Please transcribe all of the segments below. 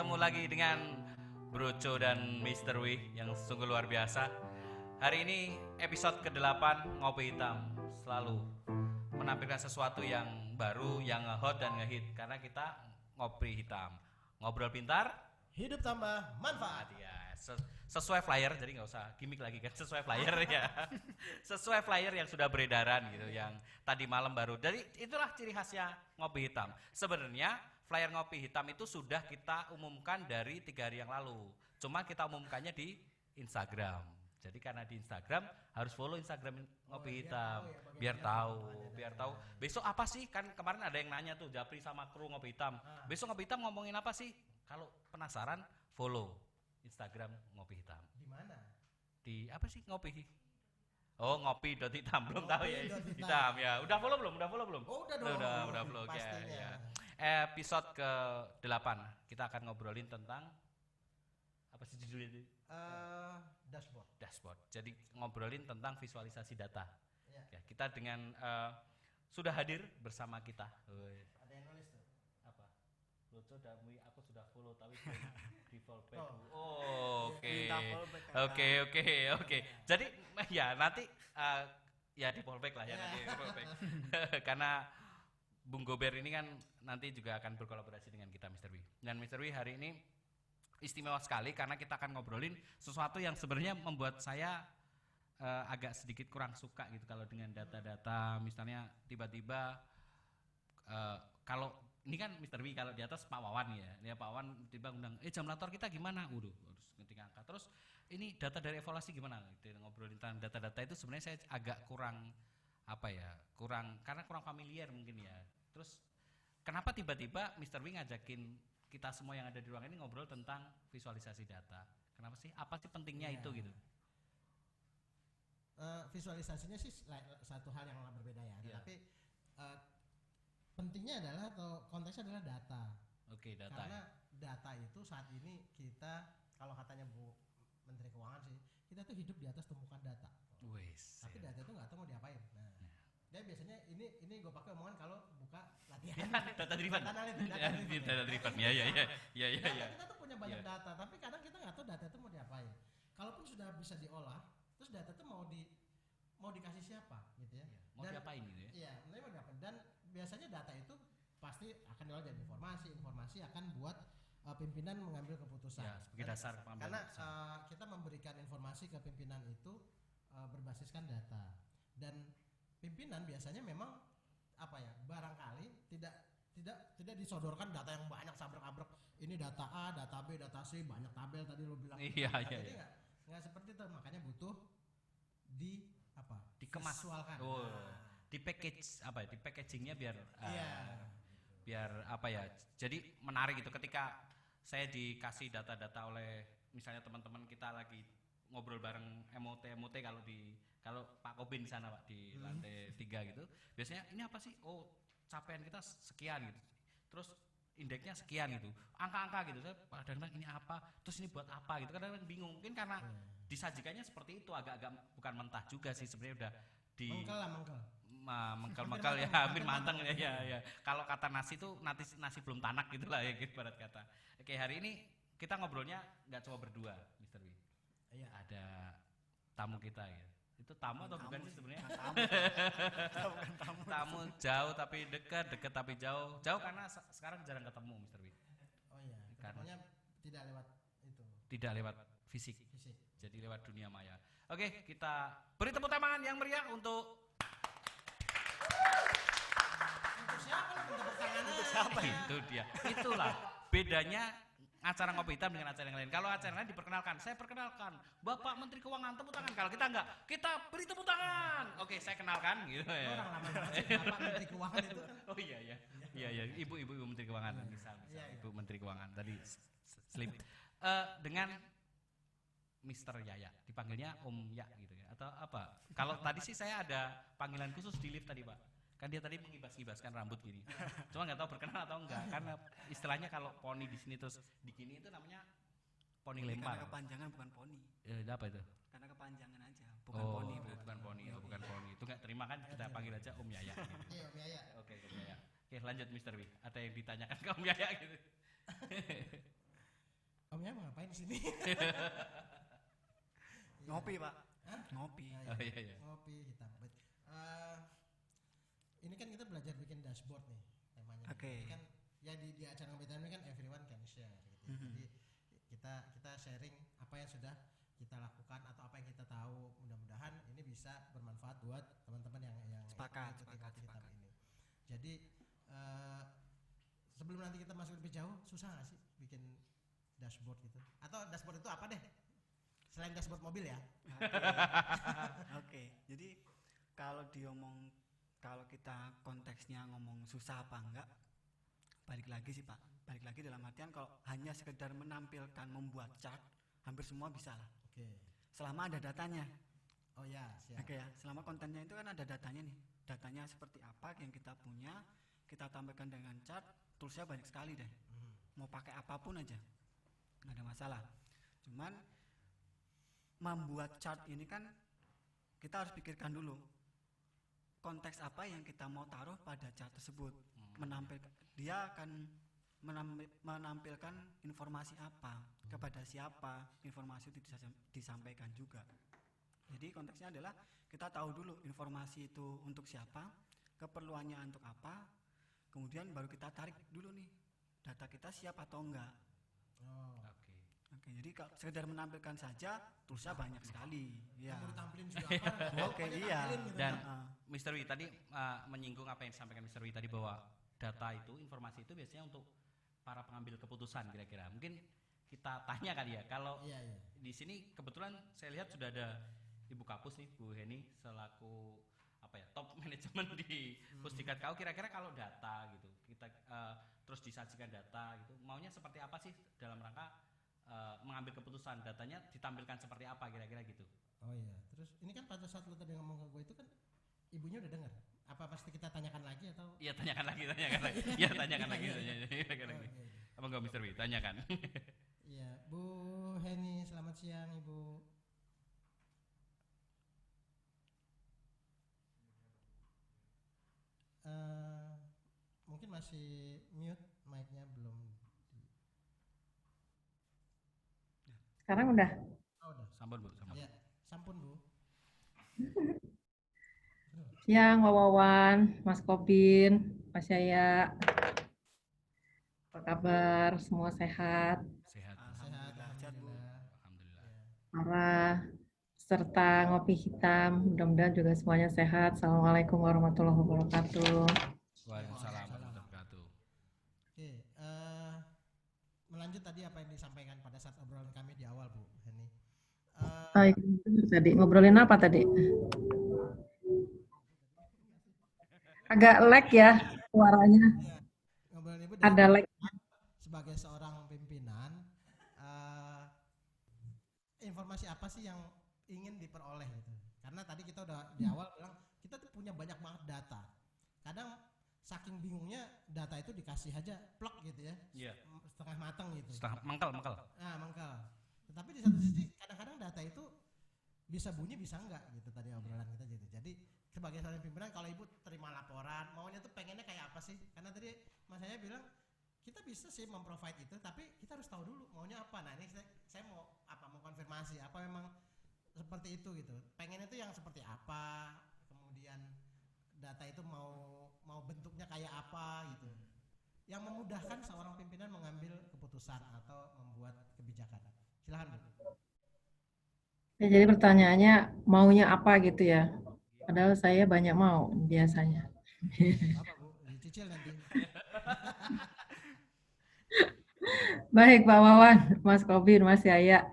Ketemu lagi dengan Broco dan Mister Wi yang sungguh luar biasa. Hari ini episode ke-8 Ngopi Hitam. Selalu menampilkan sesuatu yang baru, yang nge-hot dan nge-hit. Karena kita ngopi hitam. Ngobrol pintar, hidup tambah manfaat. Ya, sesuai flyer, jadi nggak usah gimmick lagi kan, sesuai flyer ya. Sesuai flyer yang sudah beredaran gitu, yang tadi malam baru. Jadi itulah ciri khasnya ngopi hitam. Sebenarnya flyer ngopi hitam itu sudah kita umumkan dari 3 hari yang lalu. Cuma kita umumkannya di Instagram. Jadi karena di Instagram harus follow Instagram ngopi hitam, biar tahu. Besok apa sih? Kan kemarin ada yang nanya tuh, Japri sama kru ngopi hitam. Besok ngopi hitam ngomongin apa sih? Kalau penasaran, follow Instagram ngopi hitam. Di mana? Di apa sih ngopi? Oh, ngopi.hitam, belum tahu ya. Hitam ya. Udah follow belum? Oh, udah dong. Udah follow ya. Episode ke-8 kita akan ngobrolin tentang apa sih judulnya itu? Dashboard. Jadi ngobrolin tentang visualisasi data. Ya, kita dengan sudah hadir bersama kita. Ada yang nulis tuh. Apa? Lucu aku sudah follow tapi di fallback. Oke. Jadi ya nanti ya di fallback lah ya nanti di fallback. Karena Bung Gober ini kan nanti juga akan berkolaborasi dengan kita Mr. Wi. Dan Mr. Wi hari ini istimewa sekali karena kita akan ngobrolin sesuatu yang sebenarnya membuat saya agak sedikit kurang suka gitu kalau dengan data-data misalnya tiba-tiba kalau ini kan Mr. Wi, kalau di atas Pak Wawan ya Pak Wawan tiba undang jamlator kita gimana? Harus ngetik angka. Terus ini data dari evaluasi gimana? Gitu, ngobrolin tentang data-data itu sebenarnya saya agak kurang karena kurang familiar mungkin ya. Terus kenapa tiba-tiba Mr. Wi ngajakin kita semua yang ada di ruangan ini ngobrol tentang visualisasi data? Kenapa sih? Apa sih pentingnya itu gitu? Visualisasinya sih satu hal yang berbeda ya. Tapi pentingnya adalah atau konteksnya adalah data. Oke, data. Karena data itu saat ini kita kalau katanya Bu Menteri Keuangan sih, kita tuh hidup di atas tumpukan data. Tapi data itu nggak tahu mau diapain. Nah, dia biasanya ini gue pakai omongan kalau buka latihan. Data driven. Data driven. Ya. Kita tuh punya banyak data, tapi kadang kita nggak tahu data itu mau diapain. Kalaupun sudah bisa diolah, terus data itu mau dikasih siapa gitu ya? Mau diapain gitu ya? Iya, mau diapain. Dan biasanya data itu pasti akan diolah jadi informasi akan buat pimpinan mengambil keputusan. Ya, sebagai dasar pengambilan karena keputusan. kita memberikan informasi ke pimpinan itu berbasiskan data. Dan pimpinan biasanya memang barangkali tidak disodorkan data yang banyak sabrek-abrek. Ini data A, data B, data C, banyak tabel tadi lo bilang. Iya. Nggak seperti itu, makanya butuh dikemas, visualkan. Di package di packagingnya biar jadi menarik gitu ketika saya dikasih data-data oleh misalnya teman-teman kita lagi ngobrol bareng MOT kalau Pak Kobin di sana Pak di lantai 3 gitu. Biasanya ini apa sih? Oh, capaian kita sekian gitu. Terus indeksnya sekian gitu. Angka-angka gitu. Saya kadang-kadang ini apa? Terus ini buat apa gitu. Kadang-kadang bingung. Mungkin karena disajikannya seperti itu agak-agak bukan mentah juga sih sebenarnya udah di mengkel ya hampir matang ya. Kalau kata nasi tuh nasi belum tanak gitulah ya gitu barat kata. Oke, hari ini kita ngobrolnya nggak cuma berdua, Mr. Wi. Iya. Ada tamu kita ya. Itu tamu atau bukan sih sebenarnya? Tamu jauh tapi dekat tapi jauh karena sekarang jarang ketemu, Mr. Wi. Oh iya. Karena tidak lewat itu. Tidak lewat fisik. Jadi lewat dunia maya. Oke, kita beri tepuk tangan yang meriah untuk siapa? Itu dia. Itulah bedanya acara ngopi hitam dengan acara yang lain. Kalau acara lain diperkenalkan, saya perkenalkan Bapak Menteri Keuangan, tepuk tangan. Kalau kita enggak, kita beri tepuk tangan. Oke, saya kenalkan gitu ya. Orang lama banget Bapak Menteri Keuangan itu. Oh iya. Ibu Menteri Keuangan misal. Ibu Menteri Keuangan tadi slip. Dengan Mister Yaya, dipanggilnya Om Ya gitu ya atau apa? Kalau tadi sih saya ada panggilan khusus di lift tadi Pak. Kan dia tadi mengibas-ibaskan rambut gini. Cuma nggak tahu berkenan atau enggak. Karena istilahnya kalau poni di sini terus di gini itu namanya poni lempar. Karena kepanjangan bukan poni. Apa itu? Karena kepanjangan aja, bukan poni. Bukan poni. Itu nggak terima kan kita panggil aja Om Yaya. Gitu. Iya, Om Yaya. Oke, Om Yaya. Oke, lanjut Mister Wi. Ada yang ditanyakan ke Om Yaya gitu. Omnya mau ngapain di sini? Ngopi, Pak. Hah? Ngopi. Ah, Oh, iya, iya. Ngopi hitam. Ini kan kita belajar bikin dashboard nih temanya. Oke. Ini kan ya di acara ngopi time ini kan everyone can share gitu. Mhm. Jadi kita sharing apa yang sudah kita lakukan atau apa yang kita tahu. Mudah-mudahan ini bisa bermanfaat buat teman-teman yang Sepakat, ikuti sepakat, ngopi hitam sepakat. ini. Jadi sebelum nanti kita masuk lebih jauh, susah nggak sih bikin dashboard gitu? Atau dashboard itu apa deh? Selain dashboard mobil ya? Oke. Jadi kalau kita konteksnya ngomong susah apa enggak, balik lagi sih Pak. Balik lagi dalam artian kalau hanya sekedar menampilkan membuat chart, hampir semua bisa lah. Oke. Selama ada datanya. Oh ya, siap. Oke ya, selama kontennya itu kan ada datanya nih. Datanya seperti apa yang kita punya, kita tampilkan dengan chart, toolsnya banyak sekali deh. Mau pakai apapun aja, nggak ada masalah. Cuman membuat chart ini kan kita harus pikirkan dulu konteks apa yang kita mau taruh pada chart tersebut. Dia akan menampilkan informasi apa, kepada siapa informasi itu disampaikan juga. Jadi konteksnya adalah kita tahu dulu informasi itu untuk siapa, keperluannya untuk apa, kemudian baru kita tarik dulu nih data kita siap atau enggak. Oh. Oke, jadi kalau sekedar menampilkan saja toolsnya banyak sekali. Ya. Mau ditampilin juga apa? Oke, iya. Dan Heeh. Mr. Wi tadi menyinggung apa yang disampaikan Mr. Wi tadi bahwa data itu, informasi itu biasanya untuk para pengambil keputusan kira-kira. Mungkin kita tanya kali ya, kalau Iya. di sini kebetulan saya lihat sudah ada Ibu Kapus nih, Bu Heni selaku apa ya, top manajemen di Pusdikat KU. Kira-kira kalau data gitu, kita terus disajikan data gitu, maunya seperti apa sih dalam rangka mengambil keputusan, datanya ditampilkan seperti apa kira-kira gitu. Oh iya. Terus ini kan pada saat lu tadi ngomong ke gue itu kan ibunya udah dengar. Apa pasti kita tanyakan lagi atau? Iya, tanyakan lagi. Iya, tanyakan lagi. Oh, iya. Apa enggak Mr. Wi? Tanyakan. Iya, Bu Heni, selamat siang Ibu. Mungkin masih mute, mic-nya belum. Sekarang udah. Oh, udah. Sampun, Bu. Sampun. Ya, sampun Bu. Siang, Pak Wawan, Mas Kopin, Mas Yaya. Apa kabar? Semua sehat? Sehat. Alhamdulillah, sehat, Bu. Alhamdulillah. Para peserta ngopi hitam, mudah-mudahan juga semuanya sehat. Assalamualaikum warahmatullahi wabarakatuh. Waalaikumsalam warahmatullahi wabarakatuh. Oke, melanjut tadi apa yang disampaikan pada saat obrolan kami di awal Bu Heni. Baik, tadi ngobrolin apa tadi? Agak lag ya suaranya. Ngobrolin Ibu Ada lag. sebagai seorang pimpinan, informasi apa sih yang ingin diperoleh gitu? Karena tadi kita udah di awal bilang kita tuh punya banyak banget data. Kadang saking bingungnya data itu dikasih aja plek gitu ya, Iya. setengah matang gitu. Setengah mangkal. Nah, mangkal. Tetapi di satu sisi kadang-kadang data itu bisa bunyi bisa enggak gitu tadi obrolan kita gitu. Jadi sebagai seorang pimpinan kalau Ibu terima laporan, maunya tuh pengennya kayak apa sih? Karena tadi Mas saya bilang kita bisa sih memprovide itu, tapi kita harus tahu dulu maunya apa. Nah, ini saya mau konfirmasi apa memang seperti itu gitu. Pengennya itu yang seperti apa? Kemudian data itu mau bentuknya kayak apa gitu. Yang memudahkan seorang pimpinan mengambil keputusan atau membuat kebijakan. Silakan Bu. Ya, jadi pertanyaannya maunya apa gitu ya? Padahal saya banyak mau biasanya. Apa Bu? Dicicil nanti. Baik Pak Wawan, Mas Kobin, Mas Yaya,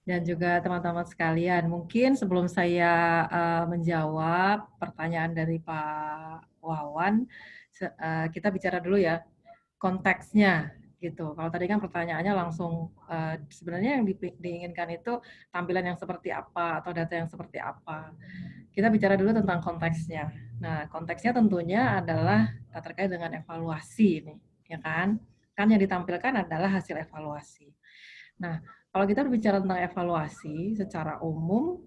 dan juga teman-teman sekalian. Mungkin sebelum saya menjawab pertanyaan dari Pak Wawan, kita bicara dulu ya konteksnya gitu. Kalau tadi kan pertanyaannya langsung sebenarnya yang diinginkan itu tampilan yang seperti apa atau data yang seperti apa. Kita bicara dulu tentang konteksnya. Nah, konteksnya tentunya adalah terkait dengan evaluasi nih, ya kan? Kan yang ditampilkan adalah hasil evaluasi. Nah, kalau kita berbicara tentang evaluasi secara umum,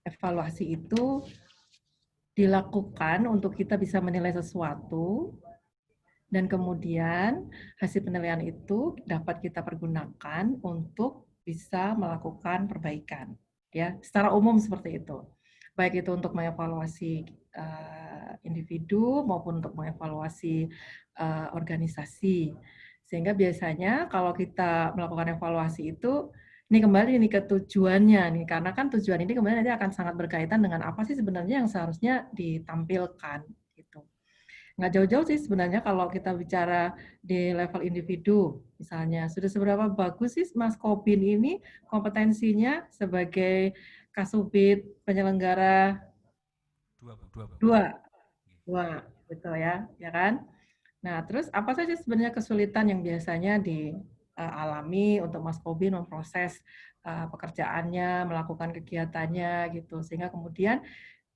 evaluasi itu dilakukan untuk kita bisa menilai sesuatu Dan kemudian hasil penilaian itu dapat kita pergunakan untuk bisa melakukan perbaikan, ya, secara umum seperti itu. Baik itu untuk mengevaluasi individu maupun untuk mengevaluasi organisasi. Sehingga biasanya kalau kita melakukan evaluasi itu, ini kembali nih ke tujuannya nih, karena kan tujuan ini kemudian nanti akan sangat berkaitan dengan apa sih sebenarnya yang seharusnya ditampilkan gitu. Nggak jauh-jauh sih sebenarnya kalau kita bicara di level individu, misalnya sudah seberapa bagus sih Mas Kobin ini kompetensinya sebagai Kasubit penyelenggara dua, betul ya, ya kan? Nah, terus apa saja sebenarnya kesulitan yang biasanya dialami untuk Mas Kobin memproses pekerjaannya, melakukan kegiatannya gitu, sehingga kemudian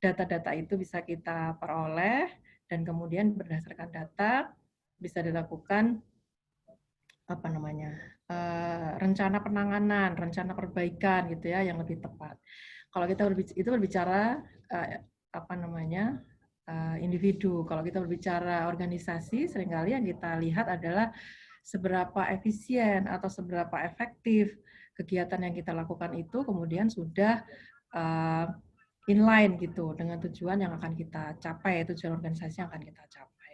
data-data itu bisa kita peroleh dan kemudian berdasarkan data bisa dilakukan apa namanya rencana penanganan, rencana perbaikan gitu ya yang lebih tepat. Kalau kita berbicara apa namanya individu. Kalau kita berbicara organisasi, seringkali yang kita lihat adalah seberapa efisien atau seberapa efektif kegiatan yang kita lakukan itu kemudian sudah inline gitu dengan tujuan yang akan kita capai, tujuan organisasi yang akan kita capai.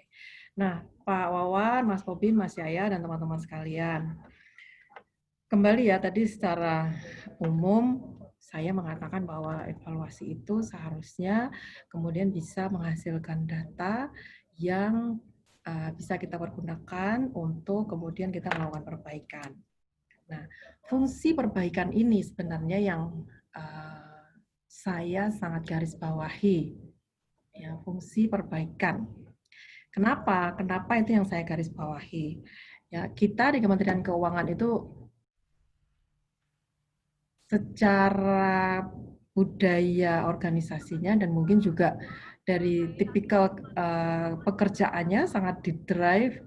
Nah, Pak Wawan, Mas Kobin, Mas Yaya, dan teman-teman sekalian, kembali ya tadi secara umum saya mengatakan bahwa evaluasi itu seharusnya kemudian bisa menghasilkan data yang bisa kita pergunakan untuk kemudian kita melakukan perbaikan. Nah, fungsi perbaikan ini sebenarnya yang saya sangat garis bawahi, ya, fungsi perbaikan. Kenapa? Kenapa itu yang saya garis bawahi? Ya, kita di Kementerian Keuangan itu secara budaya organisasinya dan mungkin juga dari tipikal pekerjaannya sangat didrive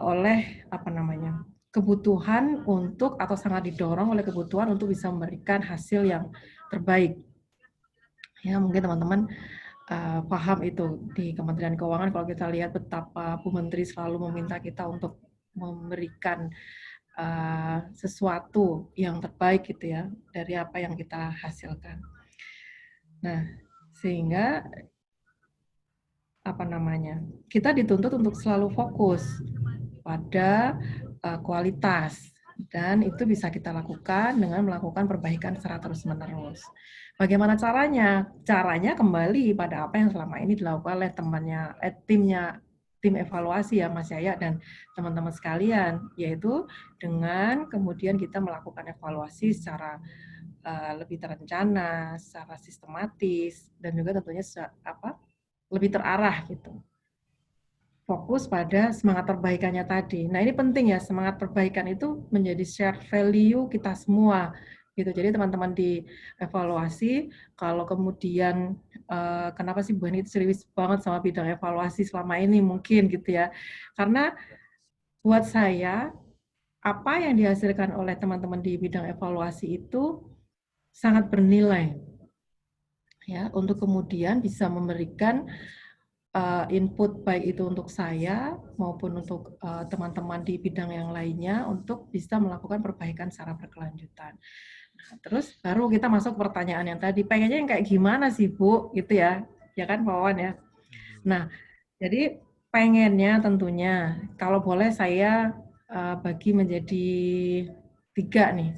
oleh apa namanya kebutuhan untuk atau sangat didorong oleh kebutuhan untuk bisa memberikan hasil yang terbaik. Ya mungkin teman-teman paham itu di Kementerian Keuangan kalau kita lihat betapa Bu Menteri selalu meminta kita untuk memberikan sesuatu yang terbaik gitu ya dari apa yang kita hasilkan. Nah, sehingga apa namanya kita dituntut untuk selalu fokus pada kualitas dan itu bisa kita lakukan dengan melakukan perbaikan secara terus-menerus. Bagaimana caranya? Caranya kembali pada apa yang selama ini dilakukan oleh tim evaluasi ya Mas Yaya dan teman-teman sekalian, yaitu dengan kemudian kita melakukan evaluasi secara lebih terencana, secara sistematis, dan juga tentunya lebih terarah gitu. Fokus pada semangat perbaikannya tadi. Nah ini penting ya, semangat perbaikan itu menjadi shared value kita semua gitu. Jadi teman-teman di evaluasi, kalau kemudian kenapa sih Bu Eni serius banget sama bidang evaluasi selama ini mungkin gitu ya. Karena buat saya, apa yang dihasilkan oleh teman-teman di bidang evaluasi itu sangat bernilai. Ya, untuk kemudian bisa memberikan input baik itu untuk saya maupun untuk teman-teman di bidang yang lainnya untuk bisa melakukan perbaikan secara berkelanjutan. Nah, terus baru kita masuk pertanyaan yang tadi, pengennya yang kayak gimana sih Bu, gitu ya kan Pak Wawan ya. Nah, jadi pengennya tentunya, kalau boleh saya bagi menjadi 3 nih.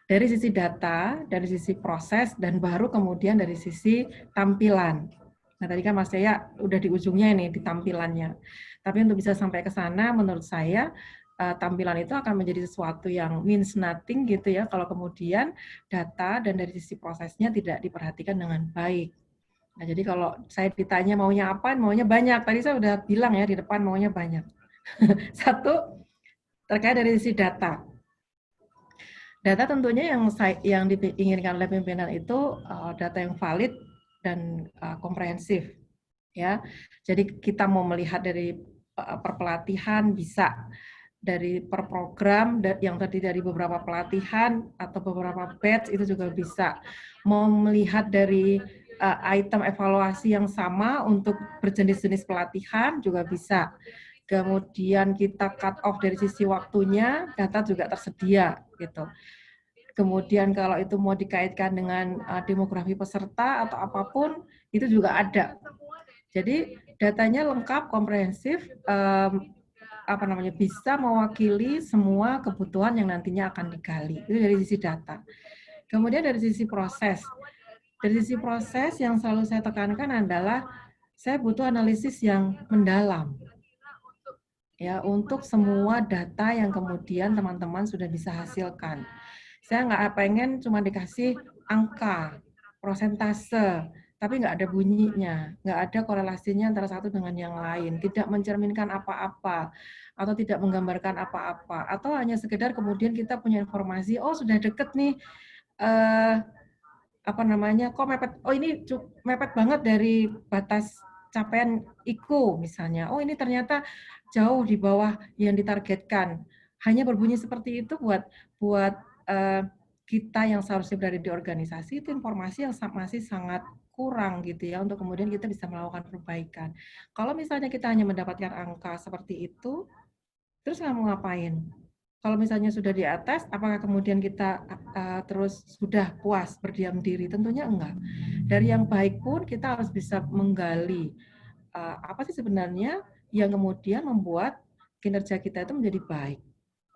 Dari sisi data, dari sisi proses, dan baru kemudian dari sisi tampilan. Nah, tadi kan Mas Yaya udah di ujungnya ini, di tampilannya. Tapi untuk bisa sampai ke sana, menurut saya, tampilan itu akan menjadi sesuatu yang means nothing gitu ya, kalau kemudian data dan dari sisi prosesnya tidak diperhatikan dengan baik. Nah, jadi kalau saya ditanya maunya apa, maunya banyak. Tadi saya udah bilang ya, di depan maunya banyak. Satu, terkait dari sisi data. Data tentunya yang diinginkan oleh pimpinan itu data yang valid dan komprehensif, ya. Jadi kita mau melihat dari perpelatihan bisa, dari per program yang terdiri dari beberapa pelatihan atau beberapa batch itu juga bisa. Mau melihat dari item evaluasi yang sama untuk berjenis-jenis pelatihan juga bisa. Kemudian kita cut off dari sisi waktunya, data juga tersedia gitu. Kemudian kalau itu mau dikaitkan dengan demografi peserta atau apapun, itu juga ada. Jadi datanya lengkap, komprehensif, bisa mewakili semua kebutuhan yang nantinya akan digali. Itu dari sisi data. Kemudian dari sisi proses. Dari sisi proses yang selalu saya tekankan adalah saya butuh analisis yang mendalam. Ya, untuk semua data yang kemudian teman-teman sudah bisa hasilkan. Saya nggak pengen cuma dikasih angka, prosentase, tapi nggak ada bunyinya, nggak ada korelasinya antara satu dengan yang lain, tidak mencerminkan apa-apa, atau tidak menggambarkan apa-apa, atau hanya sekedar kemudian kita punya informasi, oh sudah deket nih, kok mepet, oh ini mepet banget dari batas capaian IKU misalnya, oh ini ternyata jauh di bawah yang ditargetkan. Hanya berbunyi seperti itu buat kita yang seharusnya berada di organisasi, itu informasi yang masih sangat kurang gitu ya, untuk kemudian kita bisa melakukan perbaikan. Kalau misalnya kita hanya mendapatkan angka seperti itu, terus kamu ngapain? Kalau misalnya sudah di atas, apakah kemudian kita terus sudah puas berdiam diri? Tentunya enggak. Dari yang baik pun kita harus bisa menggali apa sih sebenarnya yang kemudian membuat kinerja kita itu menjadi baik.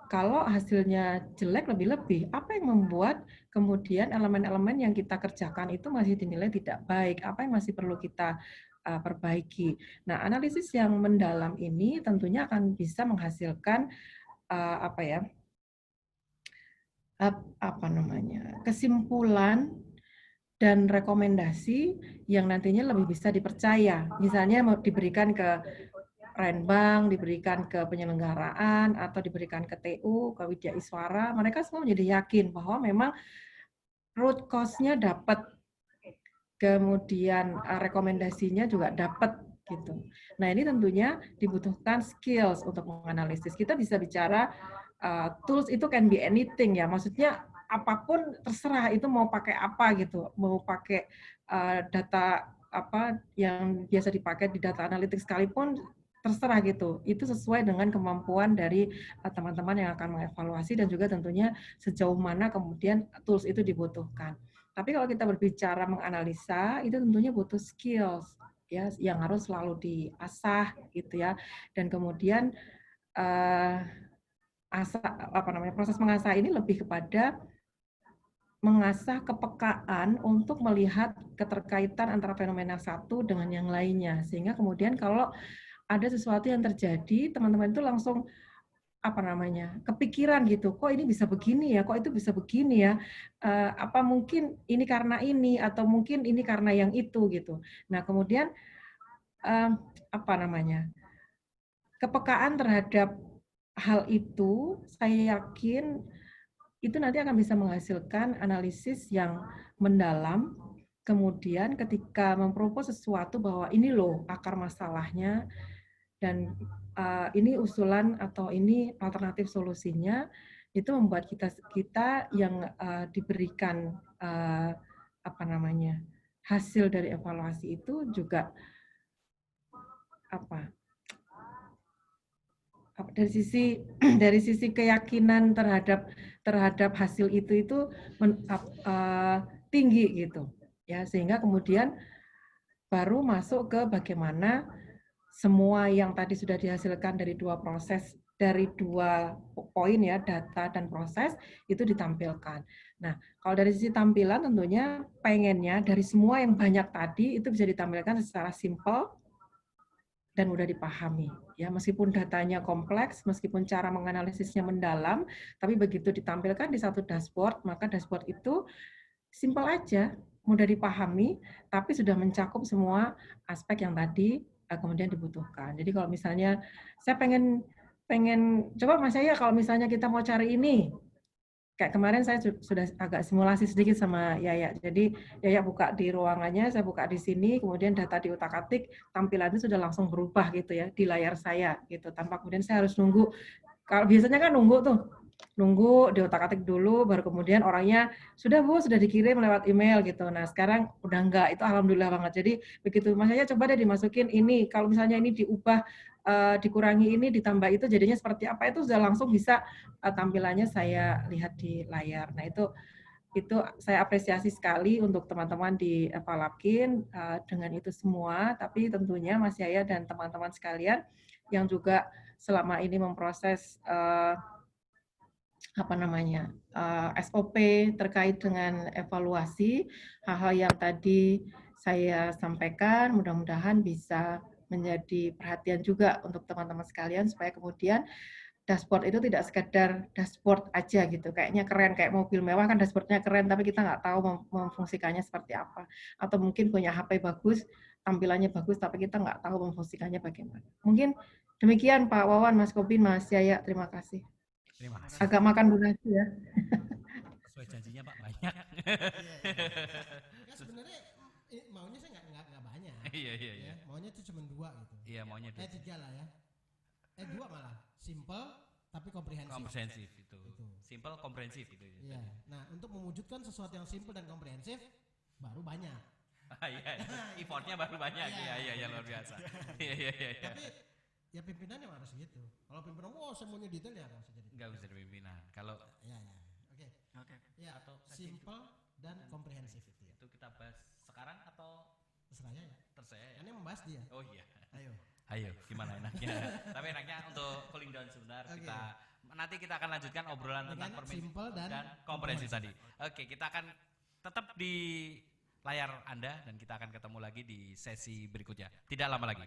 Kalau hasilnya jelek lebih-lebih, apa yang membuat kemudian elemen-elemen yang kita kerjakan itu masih dinilai tidak baik? Apa yang masih perlu kita perbaiki? Nah, analisis yang mendalam ini tentunya akan bisa menghasilkan kesimpulan dan rekomendasi yang nantinya lebih bisa dipercaya. Misalnya mau diberikan ke Renbang, diberikan ke penyelenggaraan, atau diberikan ke TU, ke Widya Iswara, mereka semua menjadi yakin bahwa memang root cause-nya dapat, kemudian rekomendasinya juga dapat gitu. Nah, ini tentunya dibutuhkan skills untuk menganalisis. Kita bisa bicara tools itu can be anything ya, maksudnya apapun terserah, itu mau pakai apa gitu, mau pakai data apa yang biasa dipakai di data analytics sekalipun terserah gitu, itu sesuai dengan kemampuan dari teman-teman yang akan mengevaluasi dan juga tentunya sejauh mana kemudian tools itu dibutuhkan. Tapi kalau kita berbicara menganalisa, itu tentunya butuh skills ya, yang harus selalu diasah gitu ya, dan kemudian proses mengasah ini lebih kepada mengasah kepekaan untuk melihat keterkaitan antara fenomena satu dengan yang lainnya, sehingga kemudian kalau ada sesuatu yang terjadi, teman-teman itu langsung kepikiran gitu, kok ini bisa begini ya, kok itu bisa begini ya, apa mungkin ini karena ini, atau mungkin ini karena yang itu gitu. Nah kemudian kepekaan terhadap hal itu, saya yakin itu nanti akan bisa menghasilkan analisis yang mendalam. Kemudian ketika mempropos sesuatu bahwa ini loh akar masalahnya, dan ini usulan atau ini alternatif solusinya, itu membuat kita yang diberikan hasil dari evaluasi itu juga dari sisi keyakinan terhadap hasil itu tinggi gitu ya, sehingga kemudian baru masuk ke bagaimana semua yang tadi sudah dihasilkan dari dua poin ya, data dan proses, itu ditampilkan. Nah, kalau dari sisi tampilan tentunya pengennya dari semua yang banyak tadi itu bisa ditampilkan secara simpel dan mudah dipahami. Ya, meskipun datanya kompleks, meskipun cara menganalisisnya mendalam, tapi begitu ditampilkan di satu dashboard, maka dashboard itu simpel aja, mudah dipahami, tapi sudah mencakup semua aspek yang tadi kemudian dibutuhkan. Jadi kalau misalnya saya pengen coba Mas Yaya, kalau misalnya kita mau cari ini, kayak kemarin saya sudah agak simulasi sedikit sama Yaya. Jadi Yaya buka di ruangannya, saya buka di sini, kemudian data diutak-atik, tampilannya sudah langsung berubah gitu ya di layar saya gitu, tanpa kemudian saya harus nunggu. Kalau biasanya kan nunggu tuh, nunggu diotak-atik dulu, baru kemudian orangnya sudah Bu, sudah dikirim lewat email gitu. Nah sekarang udah enggak, itu alhamdulillah banget. Jadi begitu Mas Yaya coba deh dimasukin ini, kalau misalnya ini diubah, dikurangi ini, ditambah itu jadinya seperti apa, itu sudah langsung bisa tampilannya saya lihat di layar. Nah itu saya apresiasi sekali untuk teman-teman di Evalapkin dengan itu semua, tapi tentunya Mas Yaya dan teman-teman sekalian yang juga selama ini memproses SOP terkait dengan evaluasi, hal-hal yang tadi saya sampaikan mudah-mudahan bisa menjadi perhatian juga untuk teman-teman sekalian supaya kemudian dashboard itu tidak sekedar dashboard aja gitu, kayaknya keren, kayak mobil mewah kan dashboardnya keren, tapi kita nggak tahu memfungsikannya seperti apa. Atau mungkin punya HP bagus, tampilannya bagus, tapi kita nggak tahu memfungsikannya bagaimana. Mungkin demikian Pak Wawan, Mas Kobin, Mas Yaya, terima kasih. Terima kasih. Agak makan durasi ya. Sesuai janjinya Pak, banyak. Ya sebenarnya maunya saya nggak banyak. Iya. Ya, maunya itu cuma 2 gitu. Iya, maunya 2. 3 lah ya. 2 malah. Simple tapi komprehensif. Komprehensif itu. Simple, komprehensif itu. Iya. Nah, untuk mewujudkan sesuatu yang simple dan komprehensif baru banyak. Iya. Effortnya baru banyak. Iya, luar biasa. Iya. Tapi ya pimpinan yang harus gitu. Kalau pimpinan, semuanya detail ya nggak usah jadi. Nggak bisa pimpinan. Kalau ya. Oke. Ya, atau simple dan komprehensif itu. Itu kita bahas sekarang atau terserah ya. Terserah ya. Ini membahas dia. Oh iya. Ayo, gimana enaknya? Tapi enaknya untuk cooling down sebentar. Okay. Nanti kita akan lanjutkan obrolan tentang simple dan komprehensif tadi. Oke, kita akan tetap di layar Anda dan kita akan ketemu lagi di sesi berikutnya. Tidak lama lagi.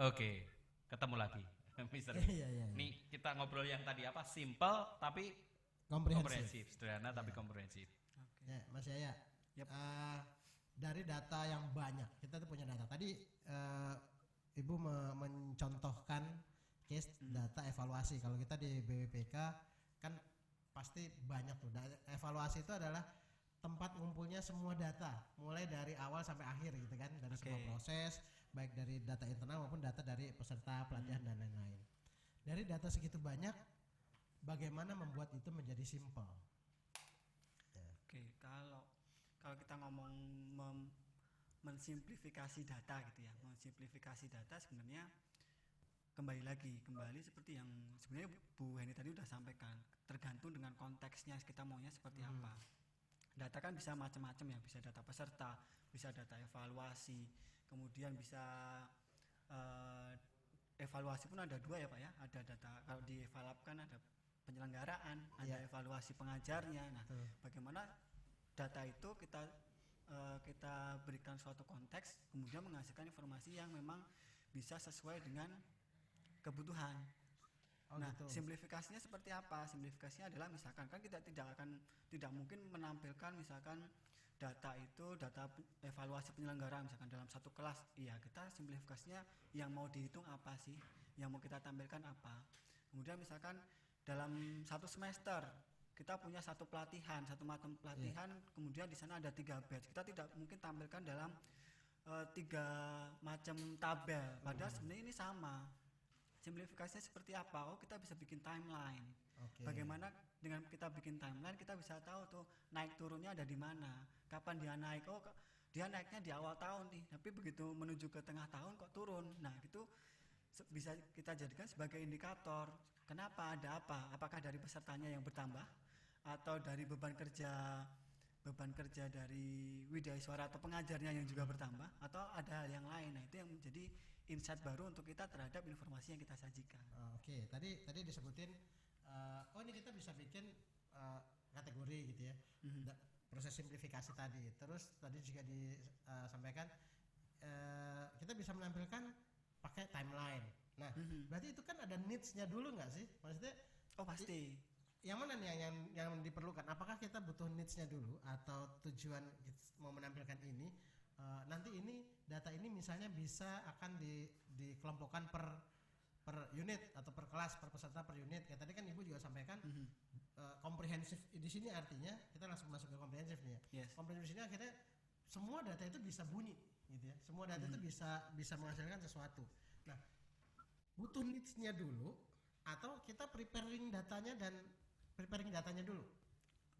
Oke, ketemu lagi, Mister. Iya. Nih kita ngobrol yang tadi apa? Simple tapi komprehensif, sederhana tapi komprehensif. Ya, Mas Yaya. Yep. Dari data yang banyak, kita tuh punya data. Tadi Ibu mencontohkan case data evaluasi. Kalau kita di BWPK kan pasti banyak tuh. Evaluasi itu adalah tempat ngumpulnya semua data, mulai dari awal sampai akhir gitu kan, dari semua proses, baik dari data internal maupun data dari peserta pelatihan dan lain-lain. Dari data segitu banyak, bagaimana membuat itu menjadi simple? Oke, kalau kita ngomong mensimplifikasi data gitu ya, mensimplifikasi data sebenarnya kembali seperti yang sebenarnya Bu Heni tadi udah sampaikan, tergantung dengan konteksnya kita maunya seperti apa. Data kan bisa macam-macam ya, bisa data peserta, bisa data evaluasi, kemudian bisa evaluasi pun ada 2 ya Pak ya, ada data kalau di Evalap kan ada penyelenggaraan, ada evaluasi pengajarnya. Nah, bagaimana data itu kita berikan suatu konteks, kemudian menghasilkan informasi yang memang bisa sesuai dengan kebutuhan. Simplifikasinya seperti apa? Simplifikasinya adalah misalkan kan kita tidak mungkin menampilkan misalkan data itu data evaluasi penyelenggara misalkan dalam satu kelas. Iya, kita simplifikasinya yang mau dihitung apa sih? Yang mau kita tampilkan apa? Kemudian misalkan dalam satu semester kita punya satu satu macam pelatihan, kemudian di sana ada 3 batch. Kita tidak mungkin tampilkan dalam 3 macam tabel. Padahal sebenarnya ini sama. Simplifikasinya seperti apa? Kita bisa bikin timeline. Bagaimana dengan kita bikin timeline, kita bisa tahu tuh naik turunnya ada di mana, kapan dia naik. Dia naiknya di awal tahun nih, tapi begitu menuju ke tengah tahun kok turun. Nah, itu bisa kita jadikan sebagai indikator. Kenapa? Ada apa? Apakah dari pesertanya yang bertambah atau dari beban kerja beban kerja dari widaiswara atau pengajarnya yang juga bertambah, atau ada hal yang lain. Nah, itu yang menjadi insight baru untuk kita terhadap informasi yang kita sajikan. Oke, tadi disebutin ini kita bisa bikin kategori gitu ya. Proses simplifikasi tadi. Terus tadi juga disampaikan kita bisa menampilkan pakai timeline. Nah, berarti itu kan ada needs-nya dulu nggak sih? Maksudnya Oh pasti. yang mana nih yang diperlukan? Apakah kita butuh needs-nya dulu atau tujuan mau menampilkan ini nanti ini data ini misalnya bisa akan dikelompokkan per unit atau per kelas, per peserta per unit. Kayak tadi kan Ibu juga sampaikan komprehensif di sini artinya kita langsung masuk ke komprehensif nih ya. Yes. Komprehensif di sini akhirnya semua data itu bisa bunyi gitu ya. Semua data itu bisa menghasilkan sesuatu. Nah, butuh needs-nya dulu atau kita preparing datanya dulu?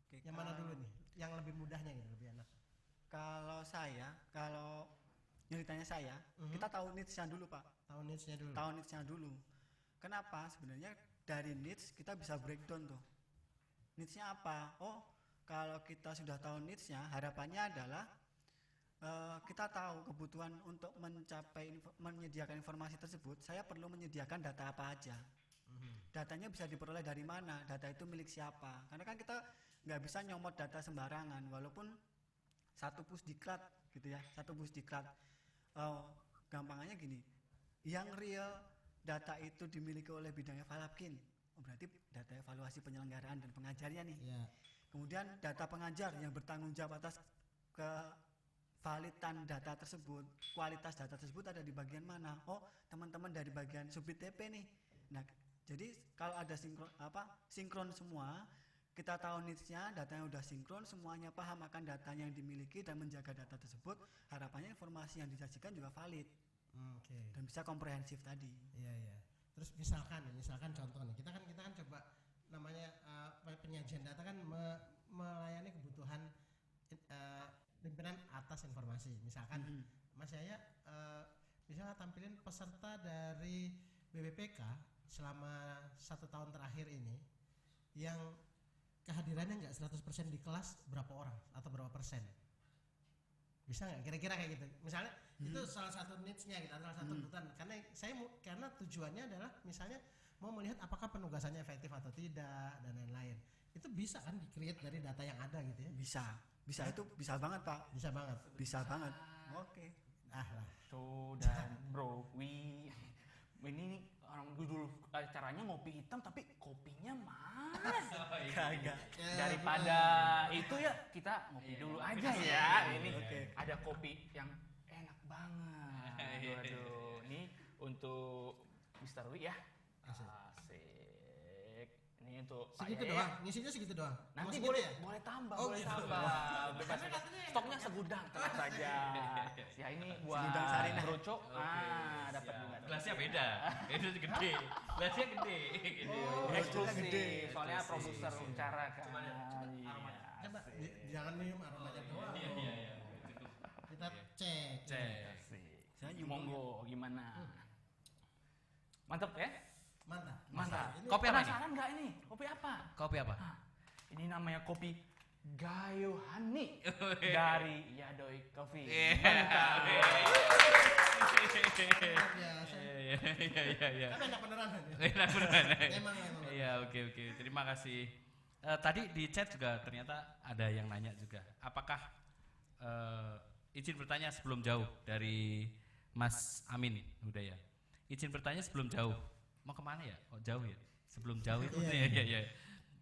Oke, Yang mana dulu nih? Yang lebih mudahnya gitu, lebih enak. Kalau yang ditanya saya, kita tahu needs-nya dulu, Pak. Tahu needs-nya dulu. Tahu needs-nya dulu. Kenapa? Sebenarnya dari needs kita bisa breakdown tuh. Needs-nya apa? Oh, kalau kita sudah tahu needs-nya, harapannya adalah kita tahu kebutuhan untuk menyediakan informasi tersebut. Saya perlu menyediakan data apa aja. Datanya bisa diperoleh dari mana? Data itu milik siapa? Karena kan kita nggak bisa nyomot data sembarangan, walaupun satu pusdiklat gitu ya, satu pusdiklat. Gampangannya gini, yang real data itu dimiliki oleh bidangnya Falapkin, berarti data evaluasi penyelenggaraan dan pengajarnya nih. Yeah. Kemudian data pengajar yang bertanggung jawab atas kevalidan data tersebut, kualitas data tersebut ada di bagian mana? Oh, teman-teman dari bagian subit TP nih. Nah, jadi kalau ada sinkron semua, kita tahu needs-nya, datanya udah sinkron, semuanya paham akan datanya yang dimiliki dan menjaga data tersebut, harapannya informasi yang disajikan juga valid. Dan bisa komprehensif tadi. Iya, iya. Terus misalkan contoh nih, kita kan coba namanya penyajian data kan melayani kebutuhan pimpinan atas informasi. Misalkan Mas Yaya bisa tampilin peserta dari BBPK selama 1 tahun terakhir ini yang kehadirannya nggak 100% di kelas, berapa orang atau berapa persen? Bisa nggak kira-kira kayak gitu? Misalnya itu salah satu needs-nya gitu, salah satu kebutuhan. Karena tujuannya adalah misalnya mau melihat apakah penugasannya efektif atau tidak dan lain-lain. Itu bisa kan di-create dari data yang ada gitu ya? Bisa itu bisa banget, Pak. Bisa banget. Bisa banget. Oke. Lah. So dan bro, ini orang dulu caranya ngopi hitam tapi kopinya manis. Kagak. Daripada itu ya kita ngopi dulu aja ya. Ini ada kopi yang enak banget. Waduh, ini untuk Mr. Wi ya. Asik. Ini untuk Segitu Pak Yaya. doang, ngisinya segitu doang. Nanti Mau segitu boleh tambah, Oh, boleh gitu. tambah. Bebas. Stoknya segudang tenang saja. Ya ini buat Segudang Sarina. Broco. Dapat juga. Gelasnya beda. Itu gede. Gelasnya gede. Eksklusif. gede. Soalnya produser bicara kan. Coba jangan minum aromanya doang. Iya. Kita cek. Saya Monggo gimana? Mantap ya? Mantap. Ini Kopi apa ini? Penasaran nggak ini? Kopi apa? Kopi apa? Ini namanya kopi Gayo Honey dari Yadoy Coffee. Mantap. biasa. Iya. Tapi enak beneran. Enak beneran. Emang. Iya, oke. Terima kasih. Tadi di chat juga ternyata ada yang nanya juga. Apakah izin bertanya sebelum jauh dari Mas Amin Hudaya. Izin bertanya sebelum jauh. Mau kemana ya? Oh jauh ya? Sebelum jauh itu iya.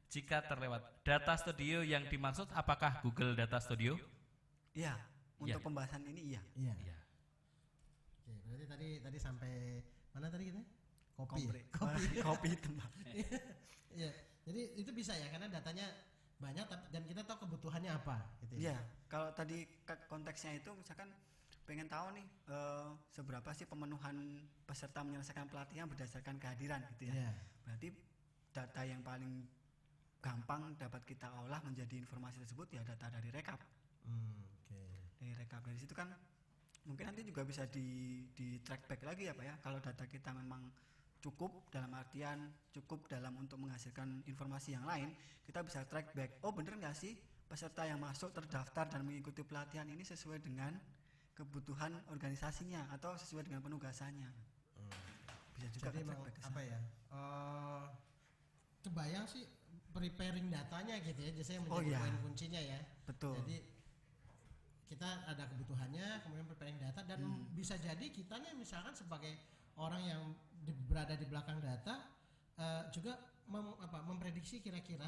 Jika terlewat data studio yang dimaksud apakah Google Data Studio? Iya, untuk Iya. pembahasan ini iya. Iya. Iya. Oke, berarti tadi sampai mana tadi kita? Kopi. Kopi hitam. Iya. Jadi itu bisa ya karena datanya banyak dan kita tahu kebutuhannya apa gitu ya. Iya, kalau tadi konteksnya itu misalkan pengen tahu nih seberapa sih pemenuhan peserta menyelesaikan pelatihan berdasarkan kehadiran gitu ya. Iya. Berarti data yang paling gampang dapat kita olah menjadi informasi tersebut ya data dari rekap. Oke. Dari rekap dari situ kan mungkin nanti juga bisa di track back lagi ya Pak ya. Kalau data kita memang cukup dalam artian cukup dalam untuk menghasilkan informasi yang lain, kita bisa track back. Oh bener nggak sih peserta yang masuk terdaftar dan mengikuti pelatihan ini sesuai dengan kebutuhan organisasinya atau sesuai dengan penugasannya. Bisa juga Jadi ke-track back ke sana. apa ya? Kebayang sih preparing datanya gitu ya, biasanya Oh, menjadi iya. poin kuncinya ya. Betul. Jadi kita ada kebutuhannya, kemudian preparing data dan bisa jadi kitanya misalkan sebagai orang yang berada di belakang data juga memprediksi kira-kira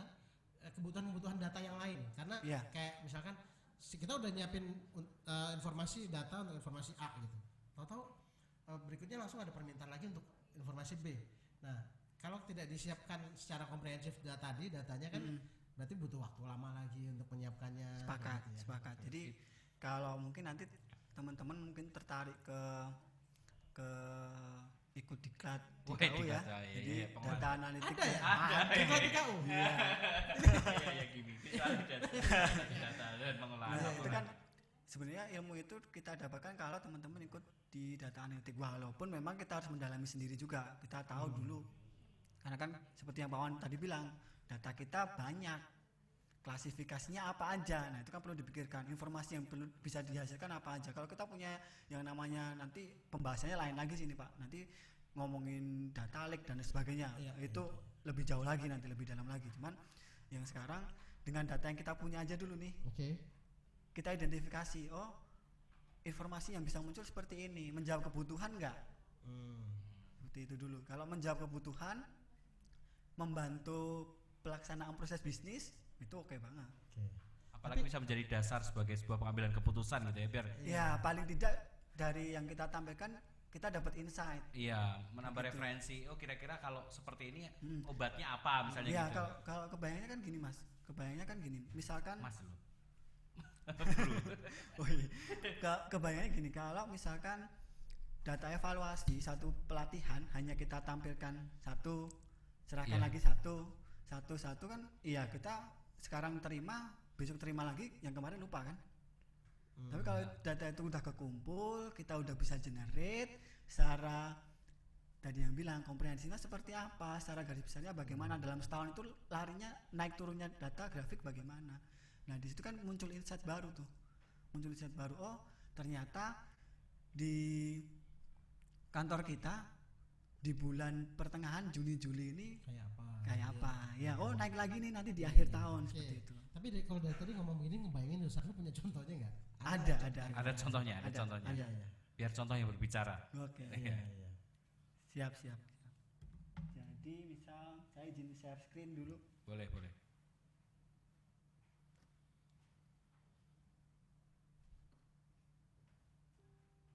kebutuhan-kebutuhan data yang lain karena Iya. kayak misalkan kita udah nyiapin informasi data untuk informasi A gitu. Tahu-tahu berikutnya langsung ada permintaan lagi untuk informasi B. Nah, kalau tidak disiapkan secara komprehensif datanya kan berarti butuh waktu lama lagi untuk menyiapkannya. Sepakat, gitu ya. sepakat. Jadi kalau mungkin nanti teman-teman mungkin tertarik ke ikut diklat di Wih, KU ya. diklat, ya, Jadi iya, penguatan. data analitik Ada ya? Ada, Diklat iya. di KU? Iya ya gini. Data dan pengolahan. Nah, itu kan sebenarnya ilmu itu kita dapatkan kalau teman-teman ikut di data analitik, walaupun memang kita harus mendalami sendiri juga, kita tahu dulu karena kan seperti yang Pak Wan tadi bilang, data kita banyak, klasifikasinya apa aja. Nah, itu kan perlu dipikirkan, informasi yang perlu bisa dihasilkan apa aja. Kalau kita punya yang namanya nanti pembahasannya lain lagi sini Pak, nanti ngomongin data lake dan sebagainya, Iya, itu lebih jauh lagi, nanti lebih dalam lagi. Cuman yang sekarang dengan data yang kita punya aja dulu nih, Oke. kita identifikasi, oh informasi yang bisa muncul seperti ini, menjawab kebutuhan nggak? Seperti itu dulu. Kalau menjawab kebutuhan, membantu pelaksanaan proses bisnis, itu oke banget. Oke. Apalagi bisa menjadi dasar sebagai sebuah pengambilan keputusan gitu ya, biar Ya paling tidak dari yang kita tampilkan kita dapat insight. iya menambah Gitu. referensi. Oh kira-kira kalau seperti ini obatnya apa misalnya Ya gitu. kalau kebayangnya kan gini Mas, kebayangnya kan gini, misalkan, Mas lu. oh iya. Kebayangnya gini, kalau misalkan data evaluasi satu pelatihan hanya kita tampilkan satu, serahkan Iya. lagi satu kan, iya kita sekarang terima, besok terima lagi, yang kemarin lupa kan. Tapi kalau data itu udah kekumpul, kita udah bisa generate secara tadi yang bilang komprehensinya seperti apa, secara garis besarnya bagaimana, dalam setahun itu larinya naik turunnya data grafik bagaimana. Nah di situ kan muncul insight baru tuh, oh ternyata di kantor kita di bulan pertengahan Juni-Juli ini kayak apa ya, oh naik lagi nih nanti di akhir tahun. Oke. Seperti itu. Tapi kalau dari tadi ngomong begini ngebayangin Ustaz lu punya contohnya nggak? Ada Ada contohnya, ada contohnya. ada. Biar contohnya berbicara. Oke. Iya. Siap. Jadi misal saya izin share screen dulu. Boleh.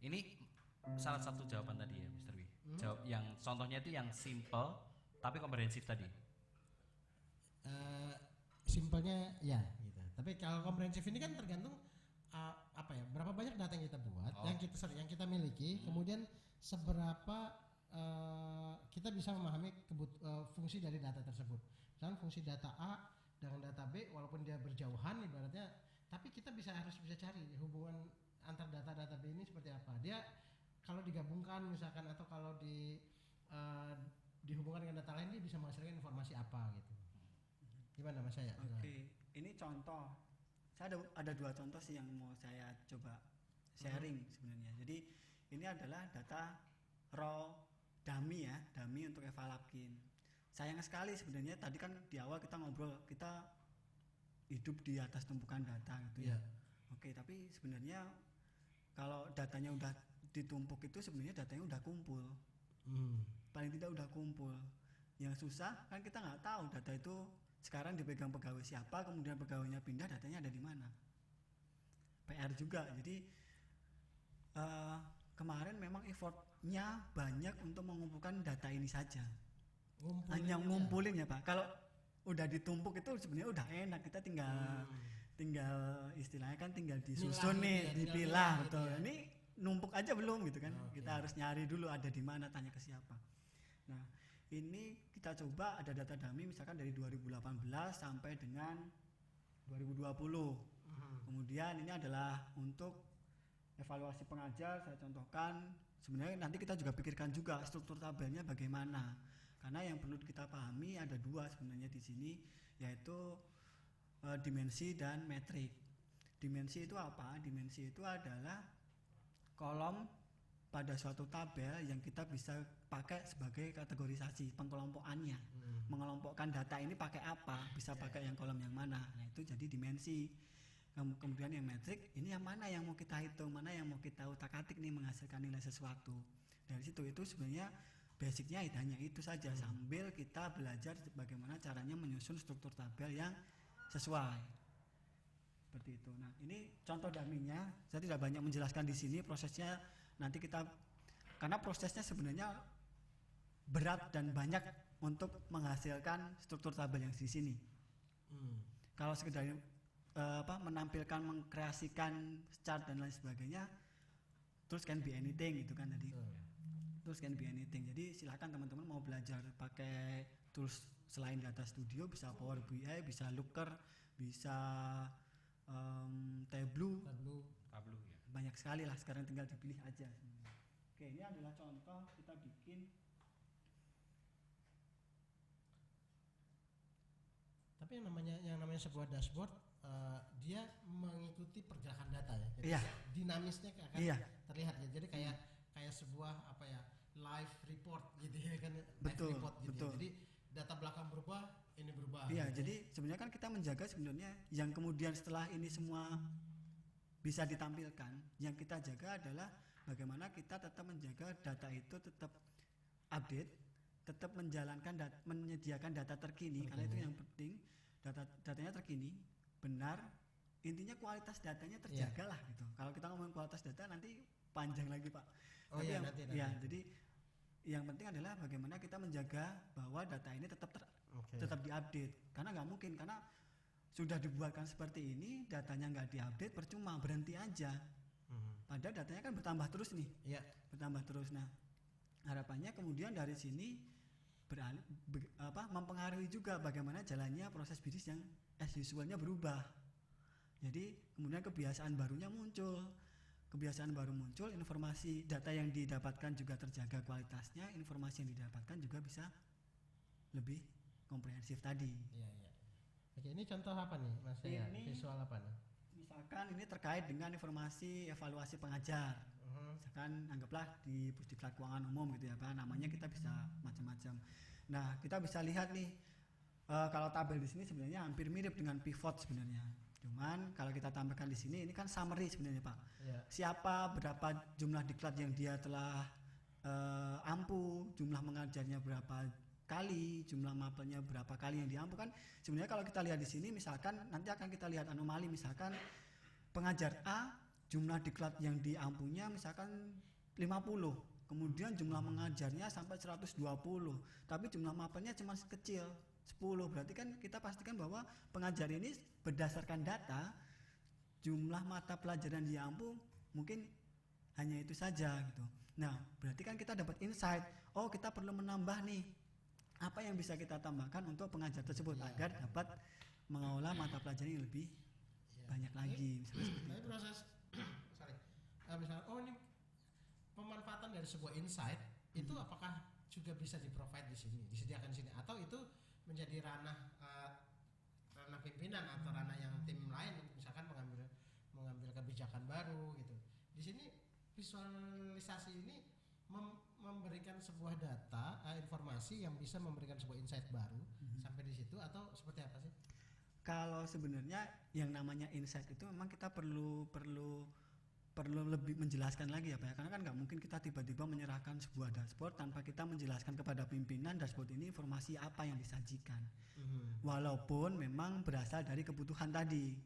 Ini salah satu jawaban tadi ya, Mr. Wi. Jawab yang contohnya itu yang simple tapi komprehensif tadi. Simpelnya ya gitu. Tapi kalau komprehensif ini kan tergantung berapa banyak data yang kita buat, yang kita miliki, kemudian seberapa kita bisa memahami fungsi dari data tersebut. Misalnya fungsi data A dengan data B walaupun dia berjauhan ibaratnya, tapi kita harus bisa cari hubungan antar data-data B ini seperti apa. Dia kalau digabungkan misalkan atau kalau dihubungkan dengan data lain dia bisa menghasilkan informasi apa gitu. Gimana Mas saya? Oke, ini contoh. Saya ada dua contoh sih yang mau saya coba sharing sebenarnya. Jadi ini adalah data raw dummy ya, dummy untuk Evalabkin. Sayang sekali sebenarnya tadi kan di awal kita ngobrol, kita hidup di atas tumpukan data gitu ya. Iya. Oke, tapi sebenarnya kalau datanya udah ditumpuk itu sebenarnya datanya udah kumpul. Paling tidak udah kumpul. Yang susah kan kita nggak tahu data itu sekarang dipegang pegawai siapa, kemudian pegawainya pindah, datanya ada di mana. PR juga. Jadi kemarin memang effortnya banyak untuk mengumpulkan data ini saja. Hanya ngumpulin ya Pak. Kalau udah ditumpuk itu sebenarnya udah enak, kita tinggal istilahnya kan tinggal disusun nih, dipilah betul. Gitu ya. Ini numpuk aja belum gitu kan. Kita harus nyari dulu ada di mana, tanya ke siapa. Nah, ini kita coba ada data dummy misalkan dari 2018 sampai dengan 2020. Kemudian ini adalah untuk evaluasi pengajar, saya contohkan. Sebenarnya nanti kita juga pikirkan juga struktur tabelnya bagaimana. Karena yang perlu kita pahami ada dua sebenarnya di sini, yaitu dimensi dan metrik. Dimensi itu apa? Dimensi itu adalah kolom pada suatu tabel yang kita bisa pakai sebagai kategorisasi pengkelompokannya. Mengelompokkan data ini pakai apa? Bisa pakai yang kolom yang mana? Nah, itu jadi dimensi. Kemudian yang metrik, ini yang mana yang mau kita hitung, mana yang mau kita utak-atik nih menghasilkan nilai sesuatu. Dari situ itu sebenarnya basicnya hanya itu saja, sambil kita belajar bagaimana caranya menyusun struktur tabel yang sesuai. Seperti itu. Nah, ini contoh dummy-nya. Saya tidak banyak menjelaskan di sini prosesnya. Nanti kita, karena prosesnya sebenarnya berat dan banyak untuk menghasilkan struktur tabel yang di sini. Kalau sekedar menampilkan, mengkreasikan chart dan lain sebagainya, tools can be anything gitu kan tadi. Tools can be anything. Jadi silakan teman-teman mau belajar pakai tools selain Data Studio, bisa Power BI, bisa Looker, bisa Tableau ya. Banyak sekali lah, sekarang tinggal dipilih aja. Oke, ini adalah contoh kita bikin. Tapi yang namanya sebuah dashboard, dia mengikuti pergerakan data ya. Jadi Iya. dinamisnya akan Iya. terlihat ya. Jadi kayak sebuah live report gitu ya kan. Betul, Live report gitu. betul. Ya. Jadi data belakang berubah, ini berubah. Iya, gitu. jadi sebenarnya kan kita menjaga sebenarnya yang kemudian setelah ini semua bisa ditampilkan, yang kita jaga adalah bagaimana kita tetap menjaga data itu tetap update, tetap menyediakan data terkini, karena itu yang penting, datanya terkini, benar, intinya kualitas datanya terjaga lah gitu. Kalau kita ngomong kualitas data nanti panjang lagi Pak. Oh iya, nanti. Ya, jadi yang penting adalah bagaimana kita menjaga bahwa data ini tetap diupdate, karena nggak mungkin, karena sudah dibuatkan seperti ini, datanya nggak diupdate, percuma, berhenti aja. Padahal datanya kan bertambah terus nih, bertambah terus. Nah, harapannya kemudian dari sini mempengaruhi juga bagaimana jalannya proses bisnis yang as usual-nya berubah. Jadi kemudian kebiasaan barunya muncul. Kebiasaan baru muncul, informasi data yang didapatkan juga terjaga kualitasnya, informasi yang didapatkan juga bisa lebih komprehensif tadi. Iya. Oke, ini contoh apa nih Mas? Ini visual apa nih? Misalkan ini terkait dengan informasi evaluasi pengajar. Misalkan anggaplah di Pusdiklat Keuangan Umum gitu ya Pak, namanya kita bisa macam-macam. Nah, kita bisa lihat nih kalau tabel di sini sebenarnya hampir mirip dengan pivot sebenarnya. Cuman kalau kita tampilkan di sini ini kan summary sebenarnya Pak. Siapa, berapa jumlah diklat yang dia telah ampuh, jumlah mengajarnya berapa kali, jumlah mapelnya berapa kali yang diampuh kan. Sebenarnya kalau kita lihat di sini misalkan nanti akan kita lihat anomali, misalkan pengajar A jumlah diklat yang diampuhnya misalkan 50, kemudian jumlah mengajarnya sampai 120, tapi jumlah mapelnya cuma sekecil 10. Berarti kan kita pastikan bahwa pengajar ini berdasarkan data jumlah mata pelajaran yang diampuh mungkin hanya itu saja gitu. Nah, berarti kan kita dapat insight, oh kita perlu menambah nih, apa yang bisa kita tambahkan untuk pengajar tersebut agar dapat mengolah mata pelajaran yang lebih banyak lagi. Tapi proses misalnya, ini pemanfaatan dari sebuah insight itu apakah juga bisa di-provide di sini, disediakan di sini, atau itu menjadi ranah pimpinan atau ranah yang tim lain, misalkan mengambil kebijakan baru gitu. Di sini visualisasi ini memberikan sebuah data, informasi yang bisa memberikan sebuah insight baru sampai di situ, atau seperti apa sih? Kalau sebenarnya yang namanya insight itu memang kita perlu lebih menjelaskan lagi ya Pak ya, karena kan nggak mungkin kita tiba-tiba menyerahkan sebuah dashboard tanpa kita menjelaskan kepada pimpinan dashboard ini informasi apa yang disajikan. Walaupun memang berasal dari kebutuhan tadi,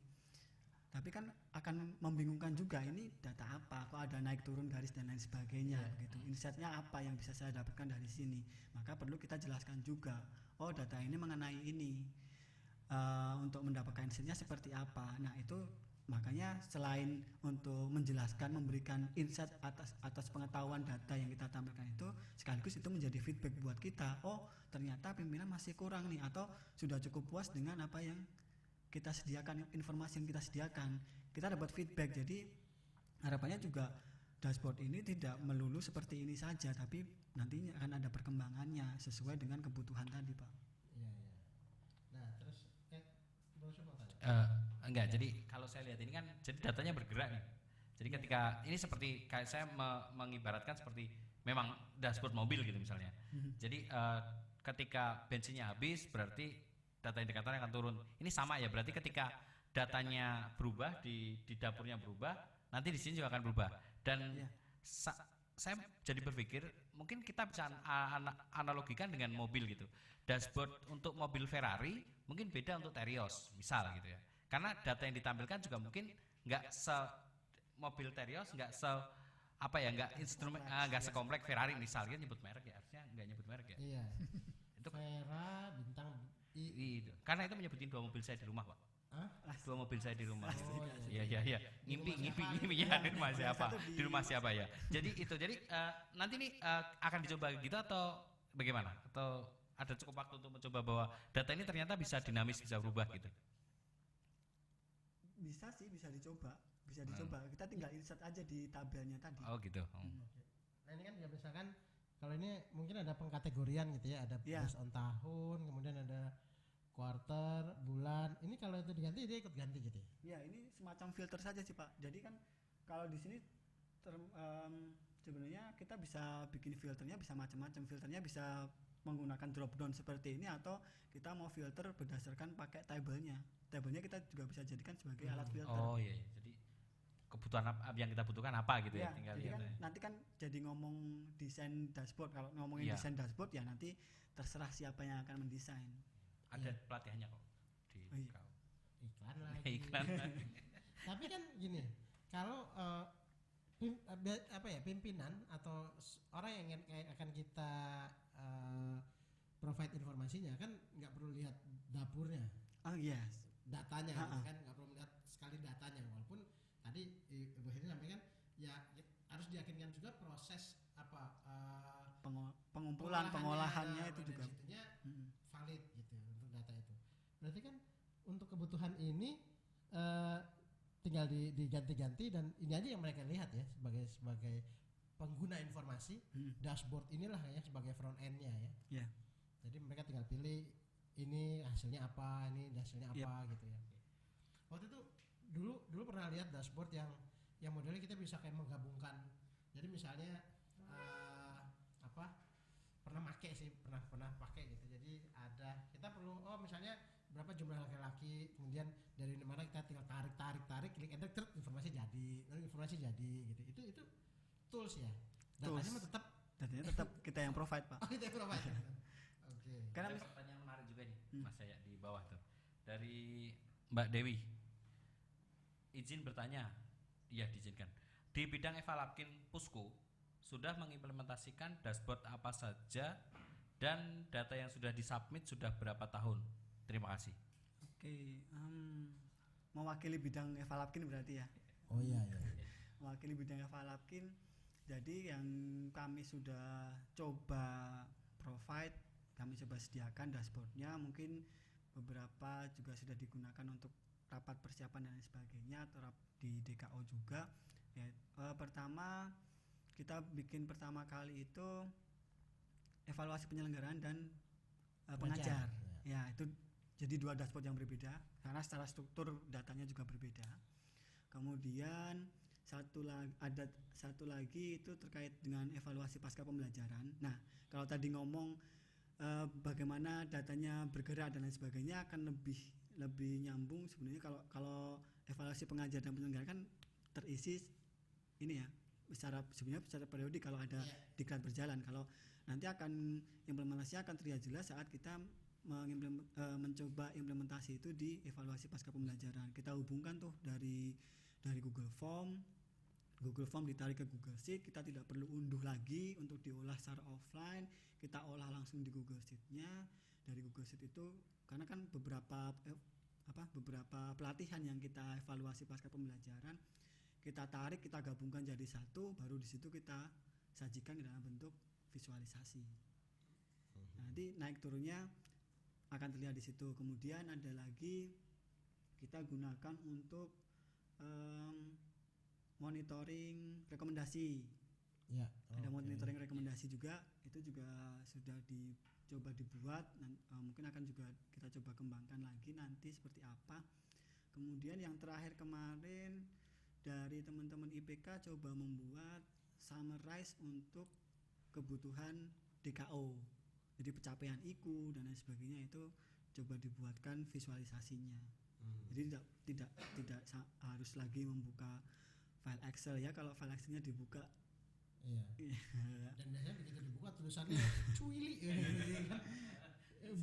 tapi kan akan membingungkan juga, ini data apa, kok ada naik turun garis dan lain sebagainya gitu. Insightnya apa yang bisa saya dapatkan dari sini, maka perlu kita jelaskan juga, oh data ini mengenai ini, untuk mendapatkan insightnya seperti apa. Nah itu makanya selain untuk menjelaskan, memberikan insight atas pengetahuan data yang kita tampilkan itu, sekaligus itu menjadi feedback buat kita, oh ternyata pimpinan masih kurang nih, atau sudah cukup puas dengan apa yang kita sediakan, informasi yang kita sediakan, kita dapat feedback. Jadi harapannya juga dashboard ini tidak melulu seperti ini saja, tapi nantinya akan ada perkembangannya sesuai dengan kebutuhan tadi Pak. Iya. Nah terus Bro Syuk mau tanya. Enggak, jadi kalau saya lihat ini kan jadi datanya bergerak nih. Jadi ketika ini seperti kayak saya mengibaratkan seperti memang dashboard mobil gitu misalnya. Jadi ketika bensinnya habis berarti data indikatornya akan turun. Ini sama ya, berarti ketika datanya berubah di dapurnya berubah, nanti di sini juga akan berubah. Dan saya jadi berpikir mungkin kita bisa analogikan dengan mobil gitu. Dashboard untuk mobil Ferrari mungkin beda untuk Terios misal gitu ya. Karena data yang ditampilkan juga mungkin nggak mobil Terios nggak nggak instrumen nggak sekompleks Ferrari misalnya, nyebut merek ya, harusnya nggak nyebut merek ya. Iya. Itu Vera bintang itu. Karena itu menyebutin 2 mobil saya di rumah, Pak. Hah? 2 mobil saya di rumah. Oh, Iya. Ngimpi ya di rumah siapa? Di rumah siapa ya? Jadi itu. Jadi nanti nih akan dicoba gitu atau bagaimana? Atau ada cukup waktu untuk mencoba bahwa data ini ternyata bisa dinamis, bisa berubah gitu. Bisa sih, bisa dicoba. Kita tinggal insert aja di tabelnya tadi. Oh gitu. Nah ini kan ya misalkan kalau ini mungkin ada pengkategorian gitu ya, ada based on tahun, kemudian ada quarter, bulan. Ini kalau itu diganti dia ikut ganti gitu ya? Ya, ini semacam filter saja sih Pak. Jadi kan kalau di sini sebenarnya kita bisa bikin filternya bisa macam-macam. Filternya bisa menggunakan drop down seperti ini atau kita mau filter berdasarkan pakai tabelnya. Tabelnya kita juga bisa jadikan sebagai alat filter. Oh iya. Jadi kebutuhan yang kita butuhkan apa gitu ya, tinggal jadi lihat. Kan, nanti kan jadi ngomong desain dashboard. Kalau ngomongin desain dashboard ya nanti terserah siapa yang akan mendesain. Ada pelatihannya kok di Iklan lagi. Iklan. Tapi kan gini, kalau pimpinan atau orang yang akan kita provide informasinya kan nggak perlu lihat dapurnya. Oh yes. Datanya kan nggak perlu lihat sekali datanya, walaupun tadi Ibu Heri sampaikan ya harus diyakinkan juga proses pengumpulan pengolahannya itu juga valid gitu untuk data itu. Berarti kan untuk kebutuhan ini tinggal diganti-ganti dan ini aja yang mereka lihat ya sebagai pengguna informasi. Dashboard inilah ya sebagai front end-nya ya. Yeah. Jadi mereka tinggal pilih ini hasilnya apa, ini hasilnya apa gitu ya. Waktu itu dulu pernah lihat dashboard yang modelnya kita bisa kayak menggabungkan. Jadi misalnya pernah pakai gitu. Jadi ada kita perlu misalnya berapa jumlah laki-laki, kemudian dari mana kita tinggal tarik, klik enter, informasi jadi gitu. Itu tools ya. Datanya tetap kita yang provide, Pak. Oh, kita yang provide. Oke. Karena ada pertanyaan menarik juga nih, Mas saya di bawah tuh. Dari Mbak Dewi. Izin bertanya. Iya, diizinkan. Di bidang Evalabkin Pusku sudah mengimplementasikan dashboard apa saja dan data yang sudah disubmit sudah berapa tahun? Terima kasih. Oke, mewakili bidang Evalabkin berarti ya. Oh iya. Mewakili bidang Evalabkin. Jadi yang kami sudah coba provide, kami coba sediakan dashboardnya, mungkin beberapa juga sudah digunakan untuk rapat persiapan dan lain sebagainya atau di DKO juga. Ya, pertama kita bikin pertama kali itu evaluasi penyelenggaraan dan pengajar. Ya, itu jadi 2 dashboard yang berbeda karena secara struktur datanya juga berbeda. Kemudian ada satu lagi itu terkait dengan evaluasi pasca pembelajaran. Nah, kalau tadi ngomong bagaimana datanya bergerak dan lain sebagainya akan lebih nyambung sebenarnya kalau evaluasi pengajar dan penyelenggara kan terisi ini ya secara periodik kalau ada diklat berjalan. Kalau nanti akan implementasinya akan terlihat jelas saat kita mencoba implementasi itu di evaluasi pasca pembelajaran. Kita hubungkan tuh dari Google Form ditarik ke Google Sheet, kita tidak perlu unduh lagi untuk diolah secara offline, kita olah langsung di Google Sheet-nya. Dari Google Sheet itu karena kan beberapa pelatihan yang kita evaluasi pasca pembelajaran kita tarik, kita gabungkan jadi satu, baru di situ kita sajikan dalam bentuk visualisasi. Nanti naik turunnya akan terlihat di situ. Kemudian ada lagi kita gunakan untuk monitoring rekomendasi. Ya. Ada monitoring rekomendasi juga, itu juga sudah dicoba dibuat. Mungkin akan juga kita coba kembangkan lagi nanti seperti apa. Kemudian yang terakhir kemarin dari teman-teman IPK coba membuat summarize untuk kebutuhan DKO. Jadi pencapaian IQ dan lain sebagainya itu coba dibuatkan visualisasinya. Jadi tidak harus lagi membuka file Excel ya, kalau file Excelnya dibuka. Iya. Dan biasanya begitu dibuka tulisannya cuili gitu kan.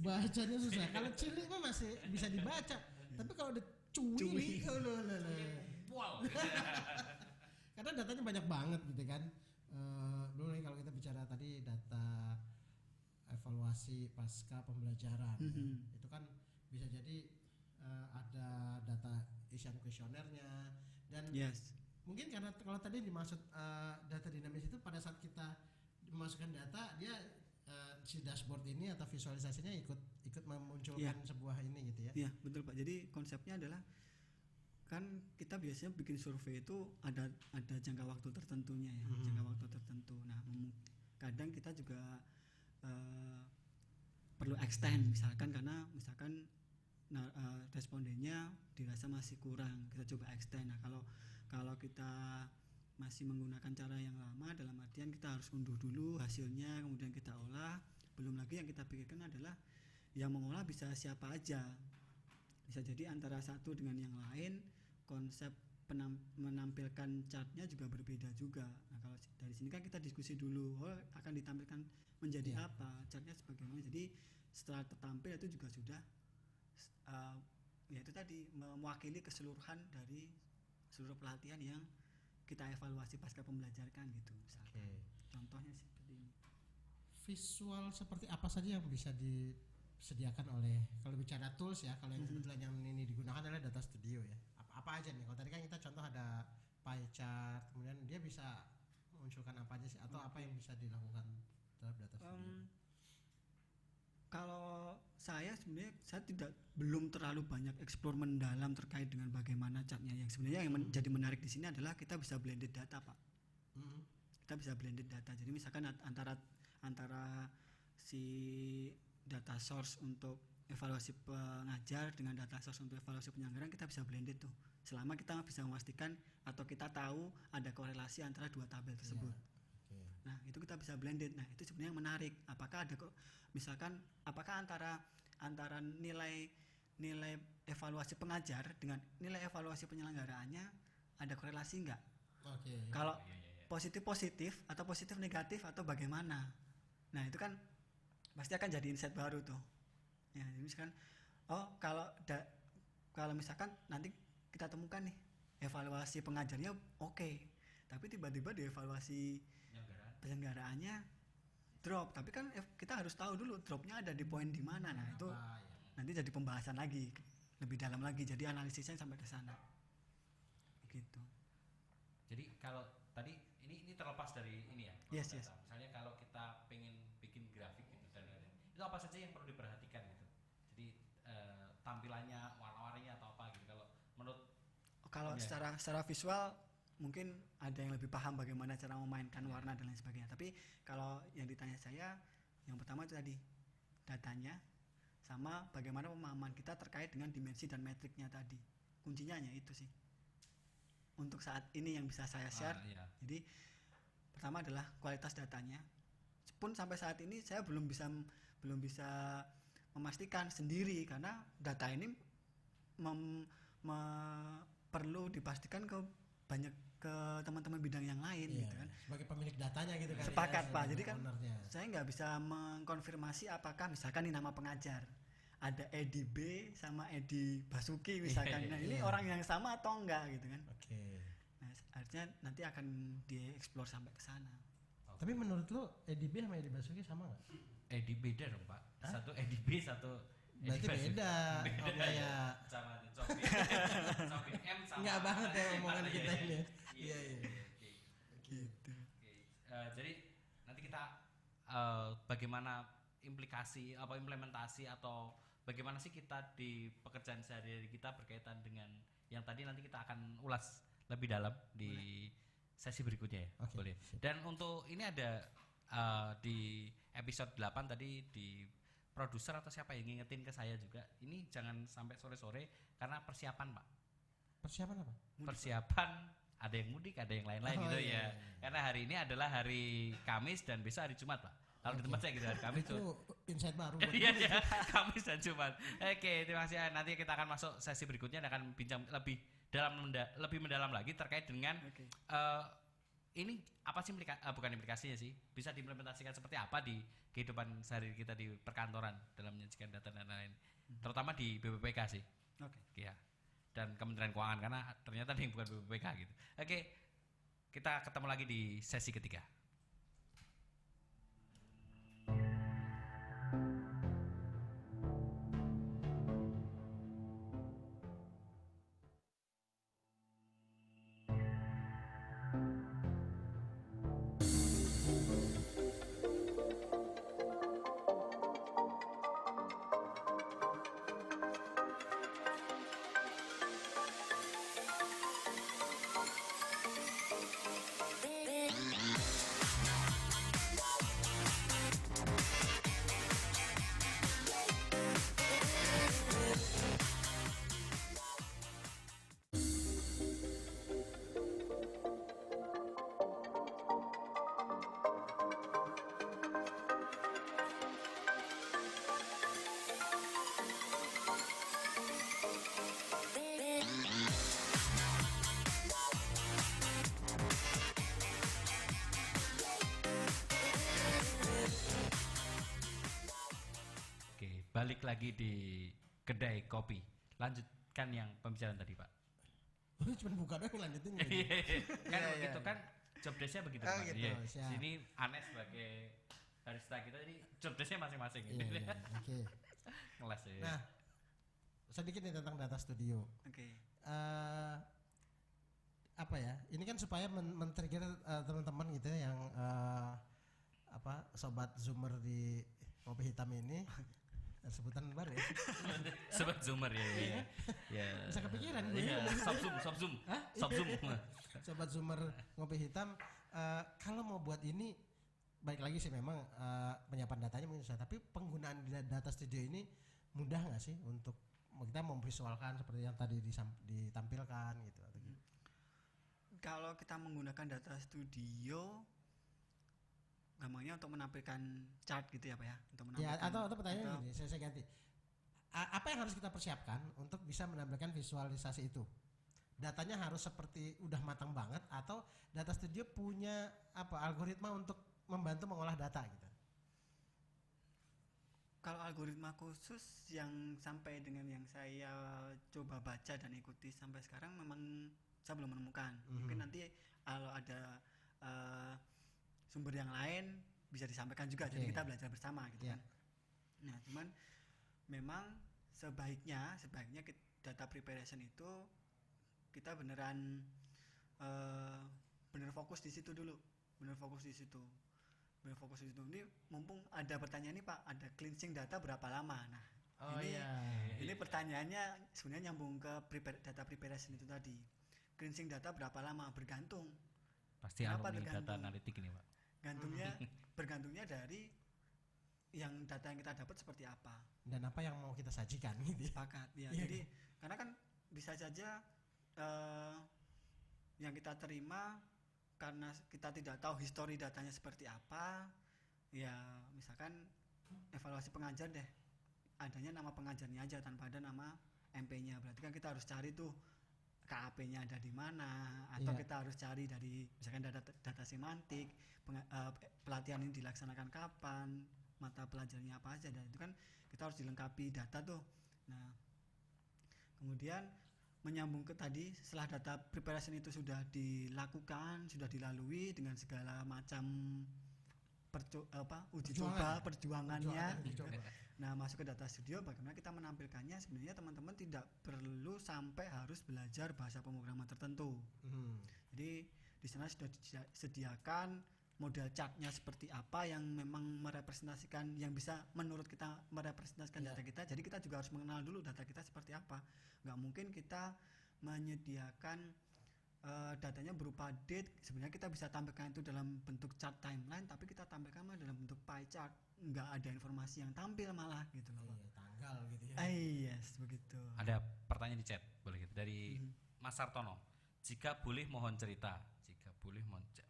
Bacanya susah. Kalau cilik mah masih bisa dibaca. Tapi kalau udah cuili, Wow. karena datanya banyak banget gitu kan. Belum lagi kalau kita bicara tadi data evaluasi pasca pembelajaran, itu kan bisa jadi ada data isian kuesionernya dan mungkin karena kalau tadi dimaksud data dinamis itu pada saat kita memasukkan data dia si dashboard ini atau visualisasinya ikut memunculkan sebuah ini gitu ya. Iya, betul Pak. Jadi konsepnya adalah kan kita biasanya bikin survei itu ada jangka waktu tertentunya ya, jangka waktu tertentu. Nah, kadang kita juga perlu extend misalkan karena respondennya dirasa masih kurang, kita coba extend. Nah, kalau kita masih menggunakan cara yang lama, dalam artian kita harus unduh dulu hasilnya kemudian kita olah. Belum lagi yang kita pikirkan adalah yang mengolah bisa siapa aja, bisa jadi antara satu dengan yang lain, konsep menampilkan chartnya juga berbeda juga. Nah, kalau dari sini kan kita diskusi dulu, akan ditampilkan menjadi apa, chartnya sebagaimana. Jadi setelah tertampil itu juga sudah ya itu tadi mewakili keseluruhan dari seluruh pelatihan yang kita evaluasi pasca pembelajaran gitu misalkan. Contohnya seperti ini. Visual seperti apa saja yang bisa disediakan oleh, kalau bicara tools ya, kalau yang kebetulan yang ini digunakan adalah Data Studio ya. Apa aja nih? Kalau tadi kan kita contoh ada pie chart, kemudian dia bisa memunculkan apa aja sih, atau apa yang bisa dilakukan terhadap Data Studio? Kalau saya sebenarnya belum terlalu banyak eksplor mendalam terkait dengan bagaimana chartnya. Yang sebenarnya yang menjadi menarik di sini adalah kita bisa blended data, Pak. Kita bisa blended data. Jadi misalkan antara si data source untuk evaluasi pengajar dengan data source untuk evaluasi penyelenggaraan, kita bisa blended tuh. Selama kita bisa memastikan atau kita tahu ada korelasi antara dua tabel tersebut. Nah, itu kita bisa blended. Nah, itu sebenarnya yang menarik. Apakah ada misalkan apakah antara nilai evaluasi pengajar dengan nilai evaluasi penyelenggaraannya ada korelasi enggak? Kalau positif atau positif negatif atau bagaimana? Nah, itu kan pasti akan jadi insight baru tuh. Ya, jadi misalkan kalau misalkan nanti kita temukan nih evaluasi pengajarnya oke, tapi tiba-tiba di evaluasi penyelenggaraannya drop, tapi kan kita harus tahu dulu dropnya ada di poin di mana. Nah, itu nanti jadi pembahasan lagi lebih dalam lagi, jadi analisisnya sampai ke sana gitu. Jadi kalau tadi ini terlepas dari ini ya, yes. Misalnya kalau kita pengen bikin grafik gitu dan itu apa saja yang perlu diperhatikan gitu. Jadi tampilannya, warna-warninya atau apa gitu. Kalau menurut secara visual mungkin ada yang lebih paham bagaimana cara memainkan warna dan lain sebagainya. Tapi kalau yang ditanya saya, yang pertama itu tadi datanya sama bagaimana pemahaman kita terkait dengan dimensi dan metriknya tadi. Kuncinya hanya itu sih. Untuk saat ini yang bisa saya share. Jadi pertama adalah kualitas datanya. Pun sampai saat ini saya belum bisa memastikan sendiri karena data ini perlu dipastikan ke teman-teman bidang yang lain gitu kan. Sebagai pemilik datanya gitu kan. Sepakat Pak. Jadi kan ownernya. Saya nggak bisa mengkonfirmasi apakah misalkan ini nama pengajar. Ada Edi B sama Edi Basuki misalkan. Nah, ini orang yang sama atau enggak gitu kan. Nah, artinya nanti akan dieksplor sampai ke sana. Tapi menurut lu Edi B sama Edi Basuki sama enggak? Edi beda dong, Pak. Satu Edi B, satu berarti beda. Ya. Sama Cobi M sama. Enggak banget ya omongan kita ini. Iya. Gitu. Jadi nanti kita bagaimana implementasi atau bagaimana sih kita di pekerjaan sehari-hari kita berkaitan dengan yang tadi nanti kita akan ulas lebih dalam di sesi berikutnya ya. Boleh. Dan untuk ini ada di episode 8 tadi di produser atau siapa yang ngingetin ke saya juga, ini jangan sampai sore-sore karena persiapan Pak. Persiapan apa? Persiapan ada yang mudik, ada yang lain-lain Oh, gitu iya, ya. iya. Karena hari ini adalah hari Kamis dan besok hari Jumat, Pak. Kalau di tempat saya gitu hari Kamis Itu tuh. insight baru buat Iya gue. ya, Kamis dan Jumat. Oke, terima kasih. Nanti kita akan masuk sesi berikutnya dan akan bincang lebih lebih mendalam lagi terkait dengan Oke. ini apa sih bukan implikasinya sih, bisa diimplementasikan seperti apa di kehidupan sehari kita di perkantoran dalam menyajikan data dan lain-lain, terutama di BPPK sih. Oke. Ya. Dan Kementerian Keuangan karena ternyata ada yang bukan BPPK gitu. Oke, kita ketemu lagi di sesi ketiga. Oke, balik lagi di kedai kopi. Lanjutkan yang pembicaraan tadi, Pak. Lu cuma buka doang lanjutin. Kan Iya, begitu iya. kan job desk-nya begitu, Oh, Pak. gitu, Iya. siap. Sini aneh sebagai barista kita jadi job desk-nya masing-masing Iya, gitu. iya, oke. Ngeles ya. Nah, sedikit nih tentang data studio. Oke. Apa ya? Ini kan supaya men-trigger teman-teman gitu ya yang sobat zoomer di kopi hitam ini. Sebutan baru ya. Sobat Zoomer ya. Iya. Ya. Bisa kepikiran gue. Iya, Sob Zoom. Sobat zoomer ngopi hitam, kalau mau buat ini baik lagi sih memang penyiapan datanya mungkin susah, tapi penggunaan data studio ini mudah nggak sih untuk kita memvisualkan seperti yang tadi ditampilkan gitu atau gitu. Kalau kita menggunakan data studio, gampangnya untuk menampilkan chart gitu ya Pak ya, untuk Ya, menampilkan atau pertanyaan atau- gini, saya ganti. Apa yang harus kita persiapkan untuk bisa menampilkan visualisasi itu? Datanya harus seperti udah matang banget atau data studio punya algoritma untuk membantu mengolah data gitu? Kalau algoritma khusus yang sampai dengan yang saya coba baca dan ikuti sampai sekarang memang saya belum menemukan. Mungkin nanti kalau ada sumber yang lain bisa disampaikan juga, jadi Oke. kita belajar bersama gitu Iya. kan. Nah, cuman memang sebaiknya data preparation itu kita beneran bener fokus di situ dulu, bener fokus di situ. Ini mumpung ada pertanyaan nih Pak, ada cleansing data berapa lama? Nah, ini pertanyaannya sebenarnya nyambung ke data preparation itu tadi. Cleansing data berapa lama? Bergantung. Pasti Kenapa alumni data tergantung? analitik ini, Pak. Bergantungnya dari yang data yang kita dapat seperti apa. Dan apa yang mau kita sajikan gitu ya. Sepakat ya. Iya. Jadi karena kan bisa saja yang kita terima karena kita tidak tahu histori datanya seperti apa, ya misalkan evaluasi pengajar deh, adanya nama pengajarnya aja tanpa ada nama MP-nya, berarti kan kita harus cari tuh KAP-nya ada di mana, atau Iya. kita harus cari dari misalkan data semantik, pelatihan ini dilaksanakan kapan, mata pelajarannya apa aja, dan itu kan kita harus dilengkapi data tuh. Nah, kemudian menyambung ke tadi, setelah data preparation itu sudah dilakukan, sudah dilalui dengan segala macam uji coba, perjuangannya. Uji coba. Nah, masuk ke data studio, bagaimana kita menampilkannya? Sebenarnya teman-teman tidak perlu sampai harus belajar bahasa pemrograman tertentu. Jadi di sana sudah disediakan model chartnya seperti apa yang memang merepresentasikan, yang bisa menurut kita merepresentasikan data kita. Jadi kita juga harus mengenal dulu data kita seperti apa. Nggak mungkin kita menyediakan datanya berupa date, sebenarnya kita bisa tampilkan itu dalam bentuk chart timeline, tapi kita tampilkan malah dalam bentuk pie chart, nggak ada informasi yang tampil malah gitu loh. Iya, tanggal gitu ya. Yes, begitu. Ada pertanyaan di chat, boleh gitu dari Mas Sartono, jika boleh mohon cerita,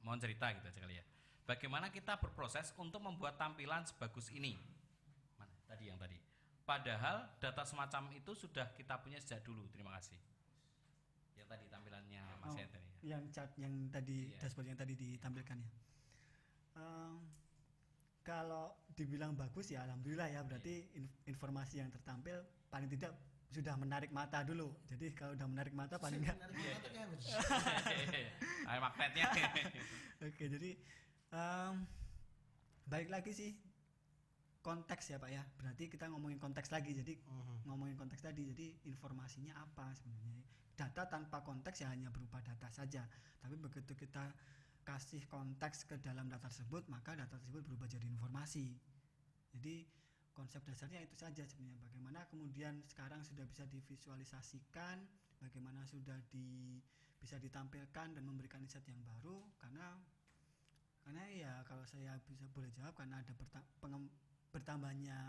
mohon cerita gitu aja kali ya. Bagaimana kita berproses untuk membuat tampilan sebagus ini? Mana? Tadi yang tadi. Padahal data semacam itu sudah kita punya sejak dulu. Terima kasih. Yang tadi tampilannya Mas Oh, Hendra ya. yang chart yang tadi Iya. dashboard yang tadi ditampilkan ya. Kalau dibilang bagus ya alhamdulillah ya, berarti informasi yang tertampil paling tidak sudah menarik mata dulu. Jadi kalau udah menarik mata paling enggak. Ayo magnetnya. Oke, jadi balik lagi sih konteks ya Pak ya. Berarti kita ngomongin konteks lagi. Jadi ngomongin konteks tadi. Jadi informasinya apa sebenarnya? Data tanpa konteks ya hanya berupa data saja. Tapi begitu kita kasih konteks ke dalam data tersebut, maka data tersebut berubah jadi informasi. Jadi konsep dasarnya itu saja sebenarnya. Bagaimana kemudian sekarang sudah bisa divisualisasikan, bagaimana sudah bisa ditampilkan dan memberikan insight yang baru, karena ya kalau saya bisa boleh jawab, karena ada bertambahnya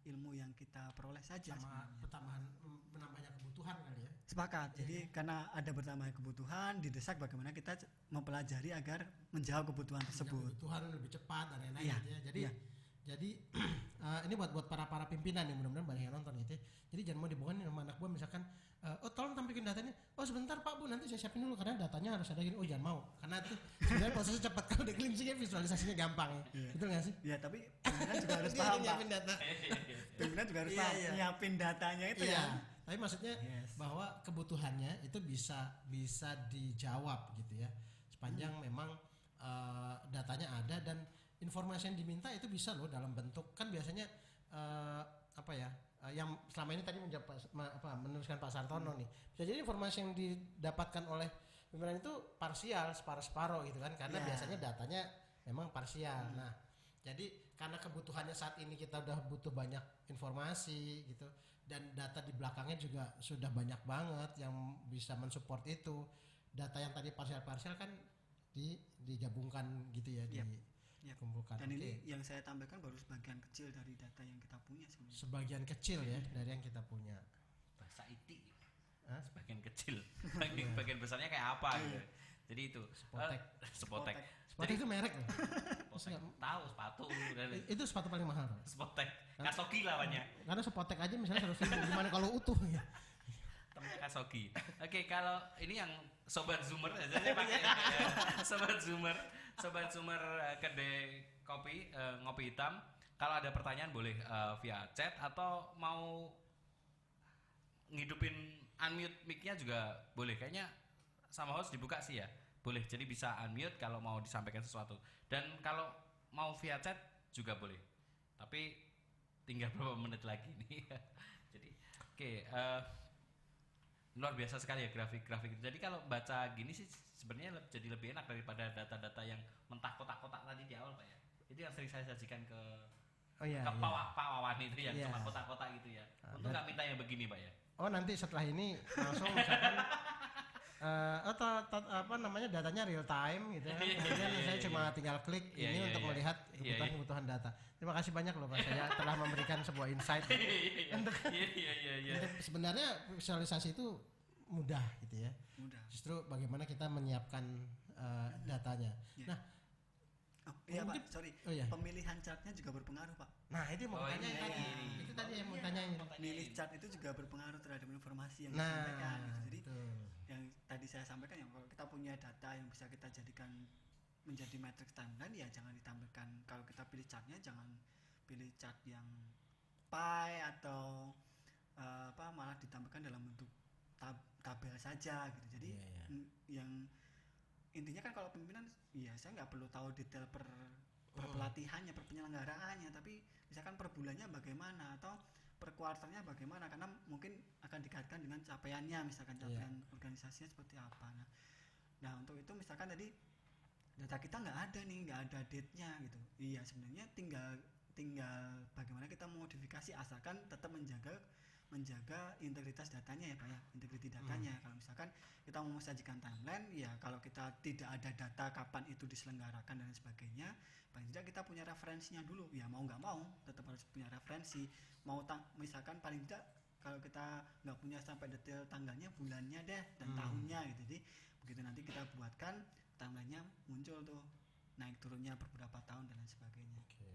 ilmu yang kita peroleh saja Sama sebenarnya. menambahnya kebutuhan kali ya. Sepakat. Jadi karena ada bertambahnya kebutuhan, didesak bagaimana kita mempelajari agar menjawab kebutuhan tersebut. Kebutuhan lebih cepat dan lain-lain Iya, gitu ya. Jadi iya. jadi ini buat para pimpinan yang mudah-mudahan banyak yang nonton gitu ya. Jadi jangan mau dibohongin sama anak buah misalkan oh tolong tampilkan datanya. Oh sebentar Pak Bu, nanti saya siapin dulu karena datanya harus ada gini. Oh jangan mau. Karena itu sebenarnya prosesnya cepat, kalau di cleansing visualisasinya gampang ya. Iya. Betul nggak sih? Ya, tapi pimpinan juga harus Dia paham, Pak. nyiapin data. Pimpinan juga harus Iya, paham iya. nyiapin datanya itu Iya. ya. Tapi maksudnya Yes. bahwa kebutuhannya itu bisa dijawab gitu ya. Sepanjang memang datanya ada dan informasi yang diminta itu bisa loh dalam bentuk, kan biasanya yang selama ini tadi meneruskan Pak Sartono nih, bisa jadi informasi yang didapatkan oleh pimpinan itu parsial, separuh gitu kan, karena Ya. biasanya datanya memang parsial. Nah, jadi karena kebutuhannya saat ini kita udah butuh banyak informasi gitu, dan data di belakangnya juga sudah banyak banget yang bisa mensupport itu. Data yang tadi parsial-parsial kan digabungkan gitu ya, Yap. dikumpulkan. Dan Oke. ini yang saya tampilkan baru sebagian kecil dari data yang kita punya sebenarnya. Sebagian kecil ya dari yang kita punya. Bahasa IT. Hah? Sebagian kecil. Bagian besarnya kayak apa gitu. Jadi itu Spotek. Spotek. Sepatu itu merek loh. Spotek. Tahu sepatu dan Itu sepatu paling mahal. Pak. Spotek. Kasogi lawannya. Karena sepotek aja misalnya 100.000, gimana kalau utuh ya? Temennya Kasogi. Oke, kalau ini yang sobat zoomer aja saya pakai ya. Sobat zoomer kedai kopi ngopi hitam. Kalau ada pertanyaan boleh via chat atau mau ngidupin unmute mic-nya juga boleh. Kayaknya sama host dibuka sih ya. Boleh. Jadi bisa unmute kalau mau disampaikan sesuatu. Dan kalau mau via chat juga boleh. Tapi tinggal berapa menit lagi nih. Jadi oke, luar biasa sekali ya grafik-grafik itu. Jadi kalau baca gini sih sebenarnya jadi lebih enak daripada data-data yang mentah kotak-kotak tadi di awal Pak ya. Itu yang sering saya sajikan ke Oh iya. Pak Wawan itu yang Iya. cuma kotak-kotak gitu ya. Untuk nggak minta yang begini Pak ya. Oh nanti setelah ini langsung misalkan datanya real time gitu kan. Kemudian saya cuma tinggal klik Iya, ini iya, untuk iya. melihat Iya, kebutuhan data. Terima kasih banyak loh Pak, saya telah memberikan sebuah insight. Untuk Iya. sebenarnya visualisasi itu mudah gitu ya. Mudah. Justru bagaimana kita menyiapkan datanya. Iya. Nah, Oh, iya mungkin- Pak, sorry. oh iya. Pemilihan chartnya juga berpengaruh Pak. Nah itu yang mau Oh, tanya ini. tadi. Itu tadi yang mau tanyain. Milih chart itu juga berpengaruh terhadap informasi yang Nah, disampaikan gitu. Jadi betul. yang tadi saya sampaikan, yang kalau kita punya data yang bisa kita jadikan menjadi matrix timeline, ya jangan ditampilkan. Kalau kita pilih chartnya jangan pilih chart yang pie atau malah ditampilkan dalam bentuk tabel saja gitu. Jadi Iya, iya. yang intinya kan kalau pimpinan ya saya nggak perlu tahu detail per pelatihannya, per penyelenggaraannya, tapi misalkan per bulannya bagaimana atau per kuartalnya bagaimana, karena mungkin akan dikaitkan dengan capaiannya, misalkan capaian organisasinya seperti apa. Nah untuk itu misalkan tadi data kita nggak ada nih, nggak ada date-nya gitu. Iya sebenarnya tinggal bagaimana kita modifikasi asalkan tetap menjaga integritas datanya ya Pak ya, integriti datanya. Kalau misalkan kita mau sajikan timeline, ya kalau kita tidak ada data kapan itu diselenggarakan dan sebagainya, paling tidak kita punya referensinya dulu. Ya mau nggak mau tetap harus punya referensi. Misalkan paling tidak kalau kita nggak punya sampai detail tanggalnya, bulannya deh dan tahunnya gitu. Jadi begitu nanti kita buatkan timelinenya muncul tuh naik turunnya beberapa tahun dan lain sebagainya. Oke.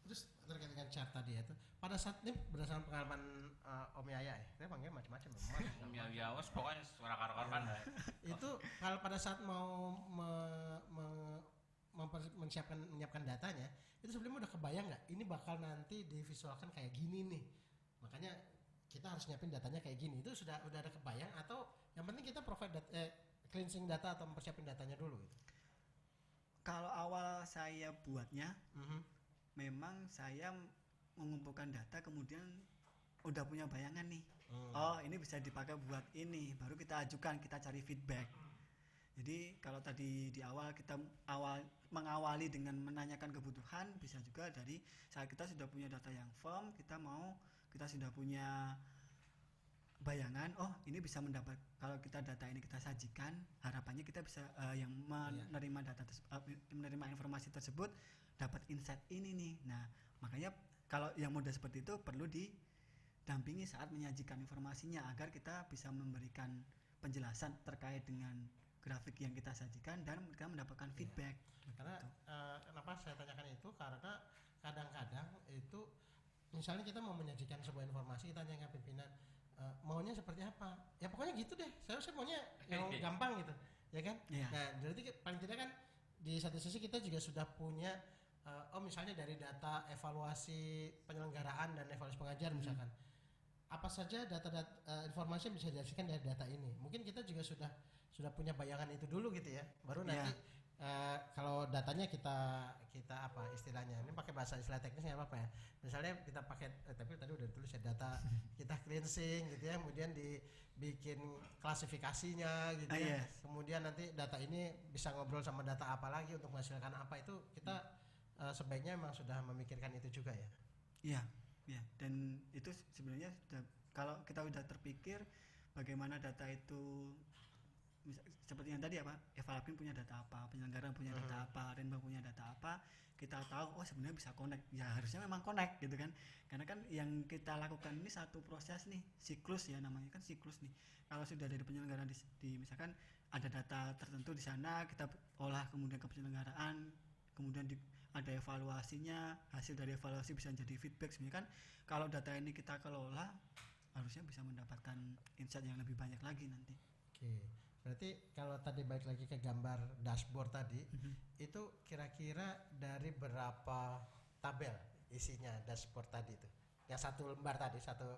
Terus terkait dengan chart tadi ya, itu pada saat ini berdasarkan pengalaman Om Yaya ya, saya panggil macam-macam Ya wes pokoknya suara karo-karoan lah. itu kalau pada saat mau menyiapkan datanya, itu sebelumnya udah kebayang nggak ini bakal nanti divisualkan kayak gini nih, makanya kita harus nyiapin datanya kayak gini, itu udah ada kebayang atau yang penting kita provide cleansing data atau mempersiapin datanya dulu gitu? Kalau awal saya buatnya memang saya mengumpulkan data, kemudian udah punya bayangan nih. Oh, ini bisa dipakai buat ini, baru kita ajukan, kita cari feedback. Jadi kalau tadi di awal kita mengawali dengan menanyakan kebutuhan, bisa juga dari saat kita sudah punya data yang firm, kita sudah punya bayangan, oh ini bisa mendapat, kalau kita data ini kita sajikan, harapannya kita bisa yang menerima data menerima informasi tersebut dapat insight ini nih. Nah, makanya kalau yang model seperti itu perlu didampingi saat menyajikan informasinya agar kita bisa memberikan penjelasan terkait dengan grafik yang kita sajikan dan kita mendapatkan feedback. Karena kenapa saya tanyakan itu, karena kadang-kadang itu misalnya kita mau menyajikan sebuah informasi, kita tanya ke pimpinan maunya seperti apa, ya pokoknya gitu deh, saya maunya yang gampang gitu, ya kan? Nah, berarti paling tidak kan di satu sisi kita juga sudah punya misalnya dari data evaluasi penyelenggaraan dan evaluasi pengajar misalkan, apa saja informasi yang bisa dihasilkan dari data ini, mungkin kita juga sudah punya bayangan itu dulu gitu ya, baru nanti kalau datanya kita apa istilahnya, ini pakai bahasa istilah teknisnya apa ya, misalnya kita pakai tapi tadi udah ditulis ya, data kita cleansing gitu ya, kemudian dibikin klasifikasinya gitu ya, kemudian nanti data ini bisa ngobrol sama data apa lagi untuk menghasilkan apa, itu kita sebaiknya memang sudah memikirkan itu juga ya. Iya, dan itu sebenarnya kalau kita udah terpikir bagaimana data itu, seperti yang tadi apa, Evalapin punya data apa, penyelenggara punya data apa, Renbang punya data apa, kita tahu sebenarnya bisa connect, ya harusnya memang connect gitu kan, karena kan yang kita lakukan ini satu proses nih, siklus ya, namanya kan siklus nih. Kalau sudah dari penyelenggaraan di misalkan ada data tertentu di sana, kita olah kemudian ke penyelenggaraan, kemudian ada evaluasinya, hasil dari evaluasi bisa jadi feedback. Sebenarnya kan kalau data ini kita kelola harusnya bisa mendapatkan insight yang lebih banyak lagi nanti. Oke. Berarti kalau tadi balik lagi ke gambar dashboard tadi, itu kira-kira dari berapa tabel isinya dashboard tadi itu? Yang satu lembar tadi, satu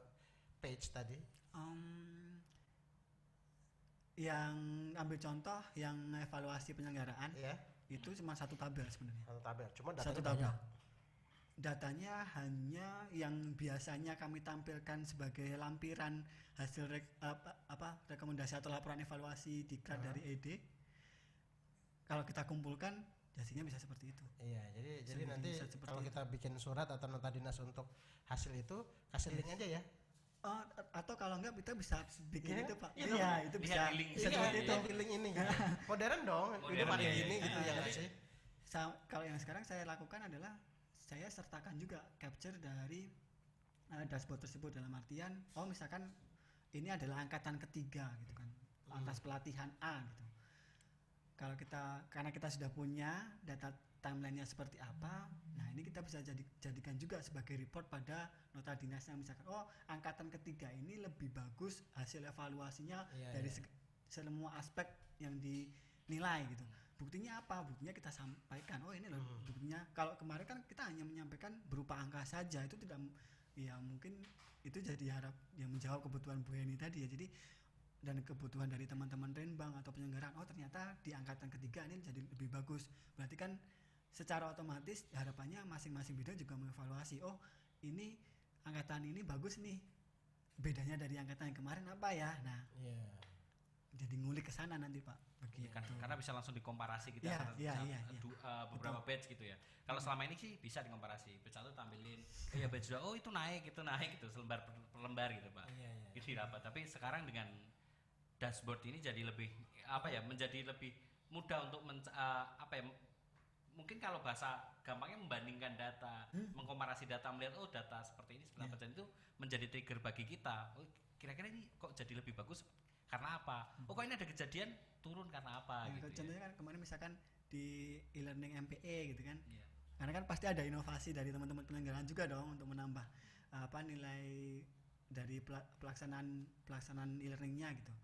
page tadi? Yang ambil contoh yang evaluasi penyelenggaraan, itu cuma satu tabel sebenarnya. Satu tabel, cuma datanya satu tabel. banyak. Datanya hanya yang biasanya kami tampilkan sebagai lampiran hasil rekomendasi atau laporan evaluasi diklat dari ED. Kalau kita kumpulkan hasilnya bisa seperti itu. Iya, jadi nanti kalau kita bikin surat atau nota dinas untuk hasil itu kasih link aja ya. Atau kalau enggak kita bisa bikin itu Pak. Iya, itu bisa seperti itu di link ini. Modern dong, itu paling gini gitu ya nggak sih? Kalau yang sekarang saya lakukan adalah saya sertakan juga capture dari dashboard tersebut, dalam artian misalkan ini adalah angkatan ketiga gitu kan, lantas pelatihan A gitu. Karena kita sudah punya data timelinenya seperti apa, nah ini kita bisa jadikan juga sebagai report pada nota dinasnya, misalkan angkatan ketiga ini lebih bagus hasil evaluasinya dari semua aspek yang dinilai gitu. Buktinya apa? Buktinya kita sampaikan. Ini loh buktinya. Kalau kemarin kan kita hanya menyampaikan berupa angka saja, itu tidak, ya mungkin itu jadi yang menjawab kebutuhan Bu Heni tadi ya. Jadi dan kebutuhan dari teman-teman Renbang atau penyelenggaraan, ternyata di angkatan ketiga ini jadi lebih bagus. Berarti kan secara otomatis harapannya masing-masing bidang juga mengevaluasi, ini angkatan ini bagus nih, bedanya dari angkatan yang kemarin apa ya. Nah jadi ngulik ke sana nanti Pak. Begitu. Karena bisa langsung dikomparasi kita beberapa batch gitu ya. Kalau selama ini sih bisa dikomparasi, batch 1 tampilin batch 2 itu naik gitu selembar per lembar gitu Pak. Itu dapat. Tapi sekarang dengan dashboard ini jadi lebih menjadi lebih mudah untuk mungkin kalau bahasa gampangnya membandingkan data, mengkomparasi data, melihat oh data seperti ini 9% itu menjadi trigger bagi kita. Oh, kira-kira ini kok jadi lebih bagus karena apa? Oh kok ini ada kejadian turun karena apa? Gitu contohnya kan kemarin misalkan di e-learning MPE gitu kan. Iya. Karena kan pasti ada inovasi dari teman-teman penyelenggaraan juga dong untuk menambah nilai dari pelaksanaan e-learningnya gitu.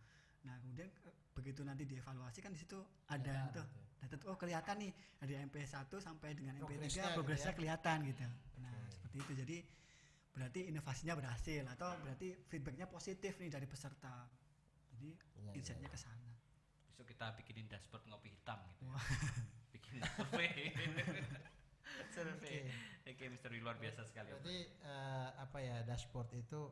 Nah kemudian begitu nanti dievaluasi kan di situ ada tuh data tuh, oh kelihatan nih dari MP1 sampai dengan MP3 progresnya kelihatan gitu. Nah seperti itu, jadi berarti inovasinya berhasil atau berarti feedbacknya positif nih dari peserta. Jadi insightnya ke sana. Besok kita bikinin dashboard ngopi hitam gitu. Ya. Bikin survei. Oke, misteri luar biasa sekali. Berarti dashboard itu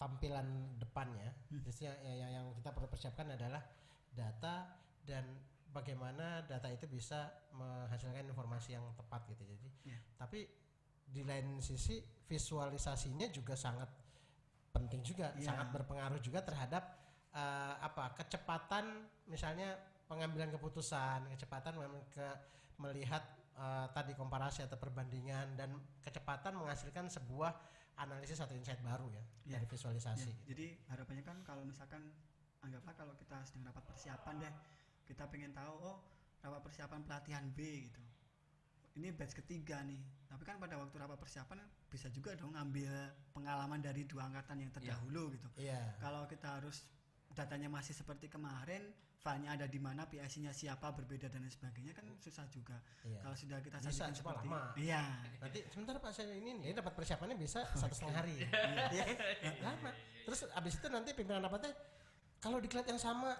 tampilan depannya. Jadi yang kita perlu persiapkan adalah data dan bagaimana data itu bisa menghasilkan informasi yang tepat gitu. Jadi tapi di lain sisi visualisasinya juga sangat penting juga, sangat berpengaruh juga terhadap kecepatan misalnya pengambilan keputusan, kecepatan melihat tadi komparasi atau perbandingan dan kecepatan menghasilkan sebuah analisis atau insight baru dari visualisasi. Jadi harapannya kan kalau misalkan anggaplah kalau kita sedang rapat persiapan deh, kita pengen tahu rapat persiapan pelatihan B gitu. Ini batch ketiga nih. Tapi kan pada waktu rapat persiapan bisa juga dong ngambil pengalaman dari 2 angkatan yang terdahulu gitu. Kalau kita harus datanya masih seperti kemarin, filenya ada di mana, PIC-nya siapa, berbeda dan lain sebagainya kan susah juga. Kalau sudah kita sajikan seperti lama. Nanti sebentar Pak saya ini dapat persiapannya bisa 1,5 hari. Lama. Terus abis itu nanti pimpinan rapatnya kalau diklat yang sama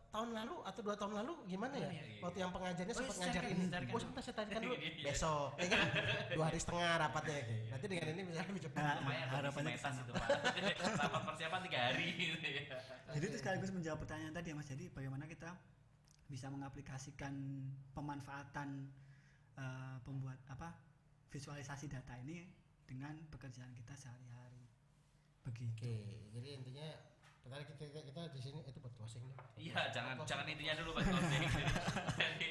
tahun lalu atau 2 tahun lalu gimana ya? Waktu yang pengajarnya sempat ngajar ini. Sebentar saya tanyakan dulu. Besok, ya kan? 2 hari setengah rapatnya. Nanti dengan ini bisa lebih cepat. Harapannya itu Pak. Rapat persiapan 3 hari gitu ya. Jadi itu sekaligus menjawab pertanyaan tadi ya Mas. Jadi bagaimana kita bisa mengaplikasikan pemanfaatan visualisasi data ini dengan pekerjaan kita sehari-hari. Begitu. Oke, jadi intinya tadi kita di sini itu buat closing nih. Iya, jangan intinya dulu buat closing. Jadi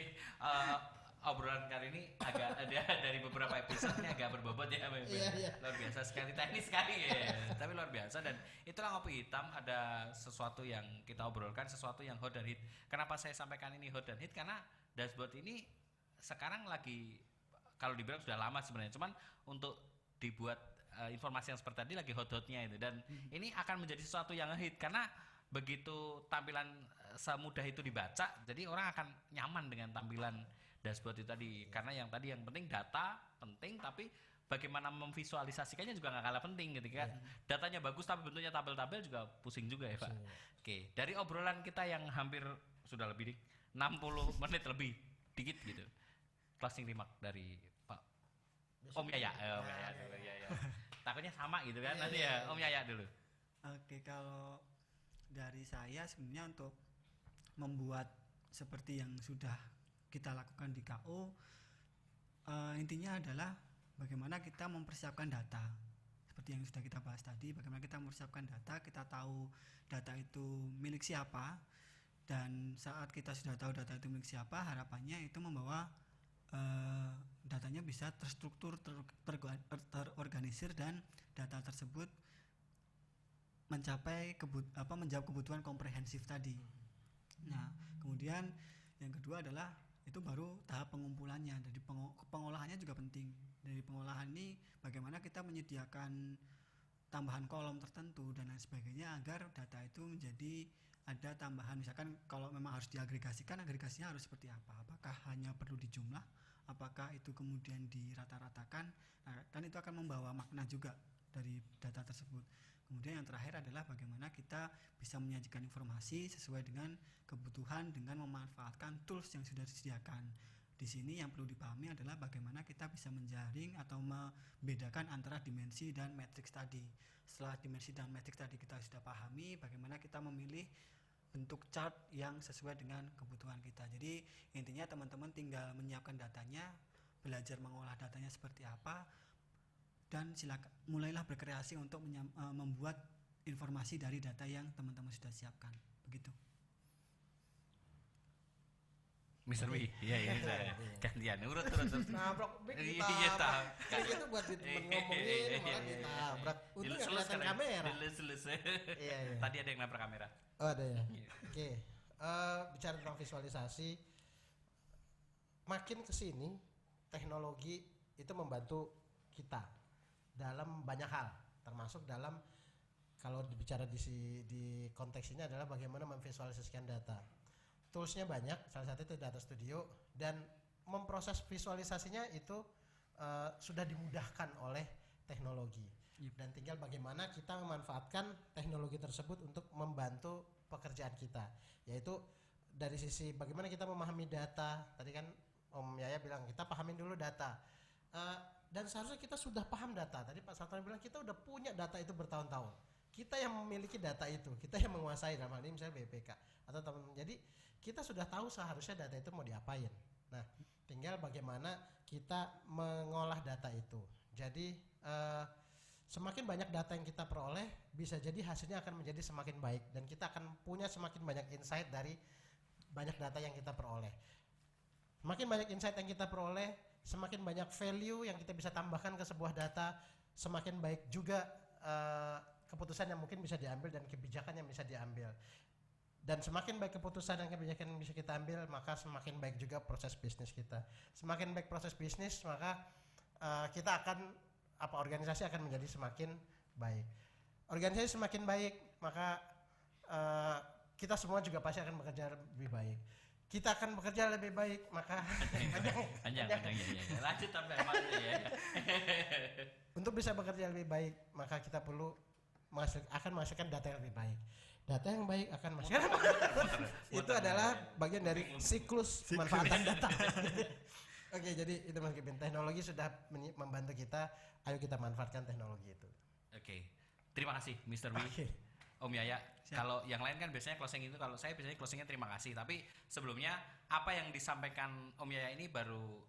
obrolan kali ini agak dari beberapa episode ini agak berbobot ya, luar biasa sekali, teknis sekali ya, tapi luar biasa. Dan itulah Ngopi Hitam, ada sesuatu yang kita obrolkan, sesuatu yang hot dan hit. Kenapa saya sampaikan ini hot dan hit? Karena dashboard ini sekarang lagi, kalau dibilang sudah lama sebenarnya, cuman untuk dibuat informasi yang seperti tadi lagi hot-hotnya itu, dan ini akan menjadi sesuatu yang hit karena begitu tampilan semudah itu dibaca, jadi orang akan nyaman dengan tampilan dashboard itu tadi. Karena yang tadi yang penting data penting, tapi bagaimana memvisualisasikannya juga nggak kalah penting gitu kan. Datanya bagus tapi bentuknya tabel-tabel juga pusing juga ya Pak. Oke, dari obrolan kita yang hampir sudah lebih 60 menit lebih dikit gitu, closing remark dari Pak Om Yaya. Om Yaya dulu ya. Takutnya sama gitu kan nanti ya. Om Yaya dulu. Oke, kalau dari saya sebenarnya untuk membuat seperti yang sudah kita lakukan di KO, intinya adalah bagaimana kita mempersiapkan data. Seperti yang sudah kita bahas tadi, bagaimana kita mempersiapkan data, kita tahu data itu milik siapa, dan saat kita sudah tahu data itu milik siapa, harapannya itu membawa datanya bisa terstruktur, terorganisir, dan data tersebut menjawab kebutuhan komprehensif tadi. Nah, kemudian yang kedua adalah itu baru tahap pengumpulannya. Dari pengolahannya juga penting. Dari pengolahan ini bagaimana kita menyediakan tambahan kolom tertentu dan lain sebagainya agar data itu menjadi ada tambahan. Misalkan kalau memang harus diagregasikan, agregasinya harus seperti apa? Apakah hanya perlu dijumlah? Apakah itu kemudian dirata-ratakan? Nah, kan itu akan membawa makna juga dari data tersebut. Kemudian yang terakhir adalah bagaimana kita bisa menyajikan informasi sesuai dengan kebutuhan dengan memanfaatkan tools yang sudah disediakan. Di sini yang perlu dipahami adalah bagaimana kita bisa menjaring atau membedakan antara dimensi dan matriks tadi. Setelah dimensi dan matriks tadi kita sudah pahami, bagaimana kita memilih bentuk chart yang sesuai dengan kebutuhan kita. Jadi intinya teman-teman tinggal menyiapkan datanya, belajar mengolah datanya seperti apa, dan silakan mulailah berkreasi untuk membuat informasi dari data yang teman-teman sudah siapkan. Begitu. Mr. W. Iya bisa. Gantian urut. Nabrak Iya, ditabrak. tahu. Kayak gitu buat ngomongin malah ditabrak. Untung nggak kelihatan kamera. Dilus. Iya. Tadi ada yang nabrak kamera. Oh ada ya. Iya. Oke. Bicara tentang visualisasi, makin kesini teknologi itu membantu kita dalam banyak hal, termasuk dalam kalau dibicara di konteks ini adalah bagaimana memvisualisasikan data. Toolsnya banyak, salah satu itu Data Studio, dan memproses visualisasinya itu sudah dimudahkan oleh teknologi. Dan tinggal bagaimana kita memanfaatkan teknologi tersebut untuk membantu pekerjaan kita, yaitu dari sisi bagaimana kita memahami data. Tadi kan Om Yaya bilang kita pahamin dulu data, dan seharusnya kita sudah paham data. Tadi Pak Sartono bilang kita udah punya data itu bertahun-tahun, kita yang memiliki data itu, kita yang menguasai, dalam hal ini misalnya BPK atau teman-teman. Jadi kita sudah tahu seharusnya data itu mau diapain. Nah, tinggal bagaimana kita mengolah data itu. Jadi semakin banyak data yang kita peroleh, bisa jadi hasilnya akan menjadi semakin baik, dan kita akan punya semakin banyak insight dari banyak data yang kita peroleh. Semakin banyak insight yang kita peroleh, semakin banyak value yang kita bisa tambahkan ke sebuah data, semakin baik juga keputusan yang mungkin bisa diambil dan kebijakan yang bisa diambil. Dan semakin baik keputusan dan kebijakan yang bisa kita ambil, maka semakin baik juga proses bisnis kita. Semakin baik proses bisnis, maka kita akan organisasi akan menjadi semakin baik. Organisasi semakin baik, maka kita semua juga pasti akan bekerja lebih baik. Kita akan bekerja lebih baik, maka Panjang ya. Lanjut sampai ya. Untuk bisa bekerja lebih baik, maka kita perlu akan menghasilkan data yang lebih baik. Data yang baik akan menghasilkan itu adalah bagian dari siklus pemanfaatan data. Oke, jadi itu Mas Kevin. Teknologi sudah membantu kita, ayo kita manfaatkan teknologi itu. Oke. Terima kasih Mr. W. Oke. Om Yaya. Kalau yang lain kan biasanya closing itu, kalau saya biasanya closingnya terima kasih. Tapi sebelumnya apa yang disampaikan Om Yaya ini baru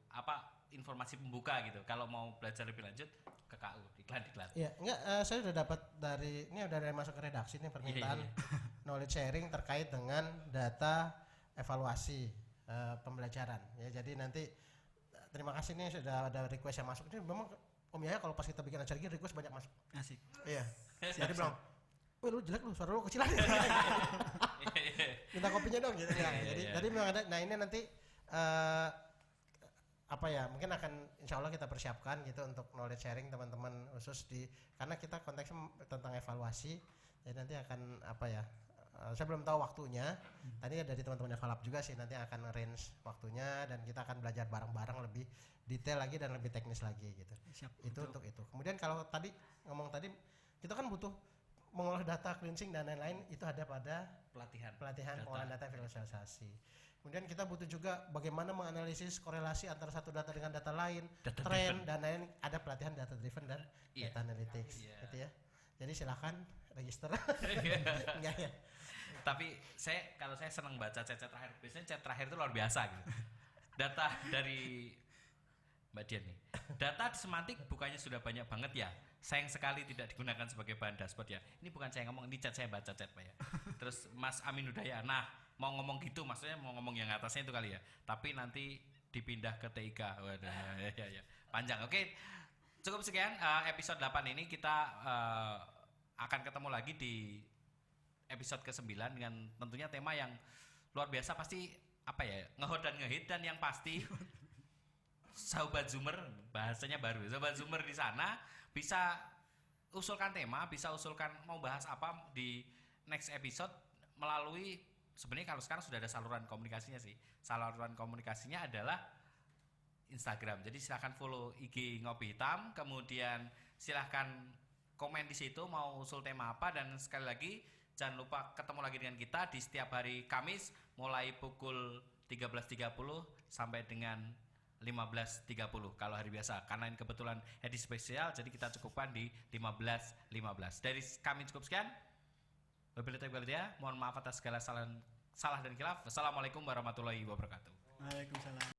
informasi pembuka gitu. Kalau mau belajar lebih lanjut ke KU iklan. Iya, saya sudah dapat udah dari masuk ke redaksi nih permintaan knowledge sharing terkait dengan data evaluasi pembelajaran. Ya, jadi nanti terima kasih nih sudah ada request yang masuk. Ini memang Om Yaya kalau pas kita bikin acara gini request banyak masuk. Asik. Iya. Jadi bilang, "Wih, lu jelek lu, suara lu kecilan." Minta kopinya dong gitu. Ya, jadi memang ada. Nah, ini nanti mungkin akan insya Allah kita persiapkan gitu untuk knowledge sharing teman-teman khusus karena kita konteksnya tentang evaluasi. Jadi nanti akan saya belum tahu waktunya. Tadi dari teman-teman Evalab juga sih nanti akan arrange waktunya, dan kita akan belajar bareng-bareng lebih detail lagi dan lebih teknis lagi gitu. Siap. Itu untuk itu. Kemudian kalau tadi kita kan butuh mengolah data, cleansing dan lain-lain, itu ada pada pelatihan pengolahan data visualisasi. Kemudian kita butuh juga bagaimana menganalisis korelasi antara satu data dengan data lain, tren dan lain, ada pelatihan data driven dan data analytics gitu ya. Jadi silakan register. Enggak ya. Tapi kalau saya senang baca chat terakhir. Biasanya chat terakhir itu luar biasa gitu. Data dari Mbak Dian nih. Data semantik bukannya sudah banyak banget ya. Sayang sekali tidak digunakan sebagai bahan dashboard ya. Ini bukan saya ngomong, ini chat saya baca chat Pak ya. Terus Mas Amin Hudaya, nah mau ngomong gitu, maksudnya mau ngomong yang atasnya itu kali ya. Tapi nanti dipindah ke TIK. Waduh, ya. Panjang. Oke. Cukup sekian episode 8 ini. Kita akan ketemu lagi di episode ke-9 dengan tentunya tema yang luar biasa, pasti nge-hot dan nge-hit, dan yang pasti Sobat Zoomer, bahasanya baru. Sobat Zoomer di sana bisa usulkan tema, bisa usulkan mau bahas apa di next episode melalui, sebenarnya kalau sekarang sudah ada saluran komunikasinya sih. Saluran komunikasinya adalah Instagram. Jadi silahkan follow IG Ngopi Hitam, kemudian silahkan komen di situ mau usul tema apa, dan sekali lagi jangan lupa ketemu lagi dengan kita di setiap hari Kamis mulai pukul 13.30 sampai dengan 15.30 kalau hari biasa, karena ini kebetulan edisi spesial jadi kita cukupkan di 15.15. Dari kami cukup sekian. Mohon maaf atas segala salah dan khilaf. Wassalamualaikum warahmatullahi wabarakatuh. Waalaikumsalam.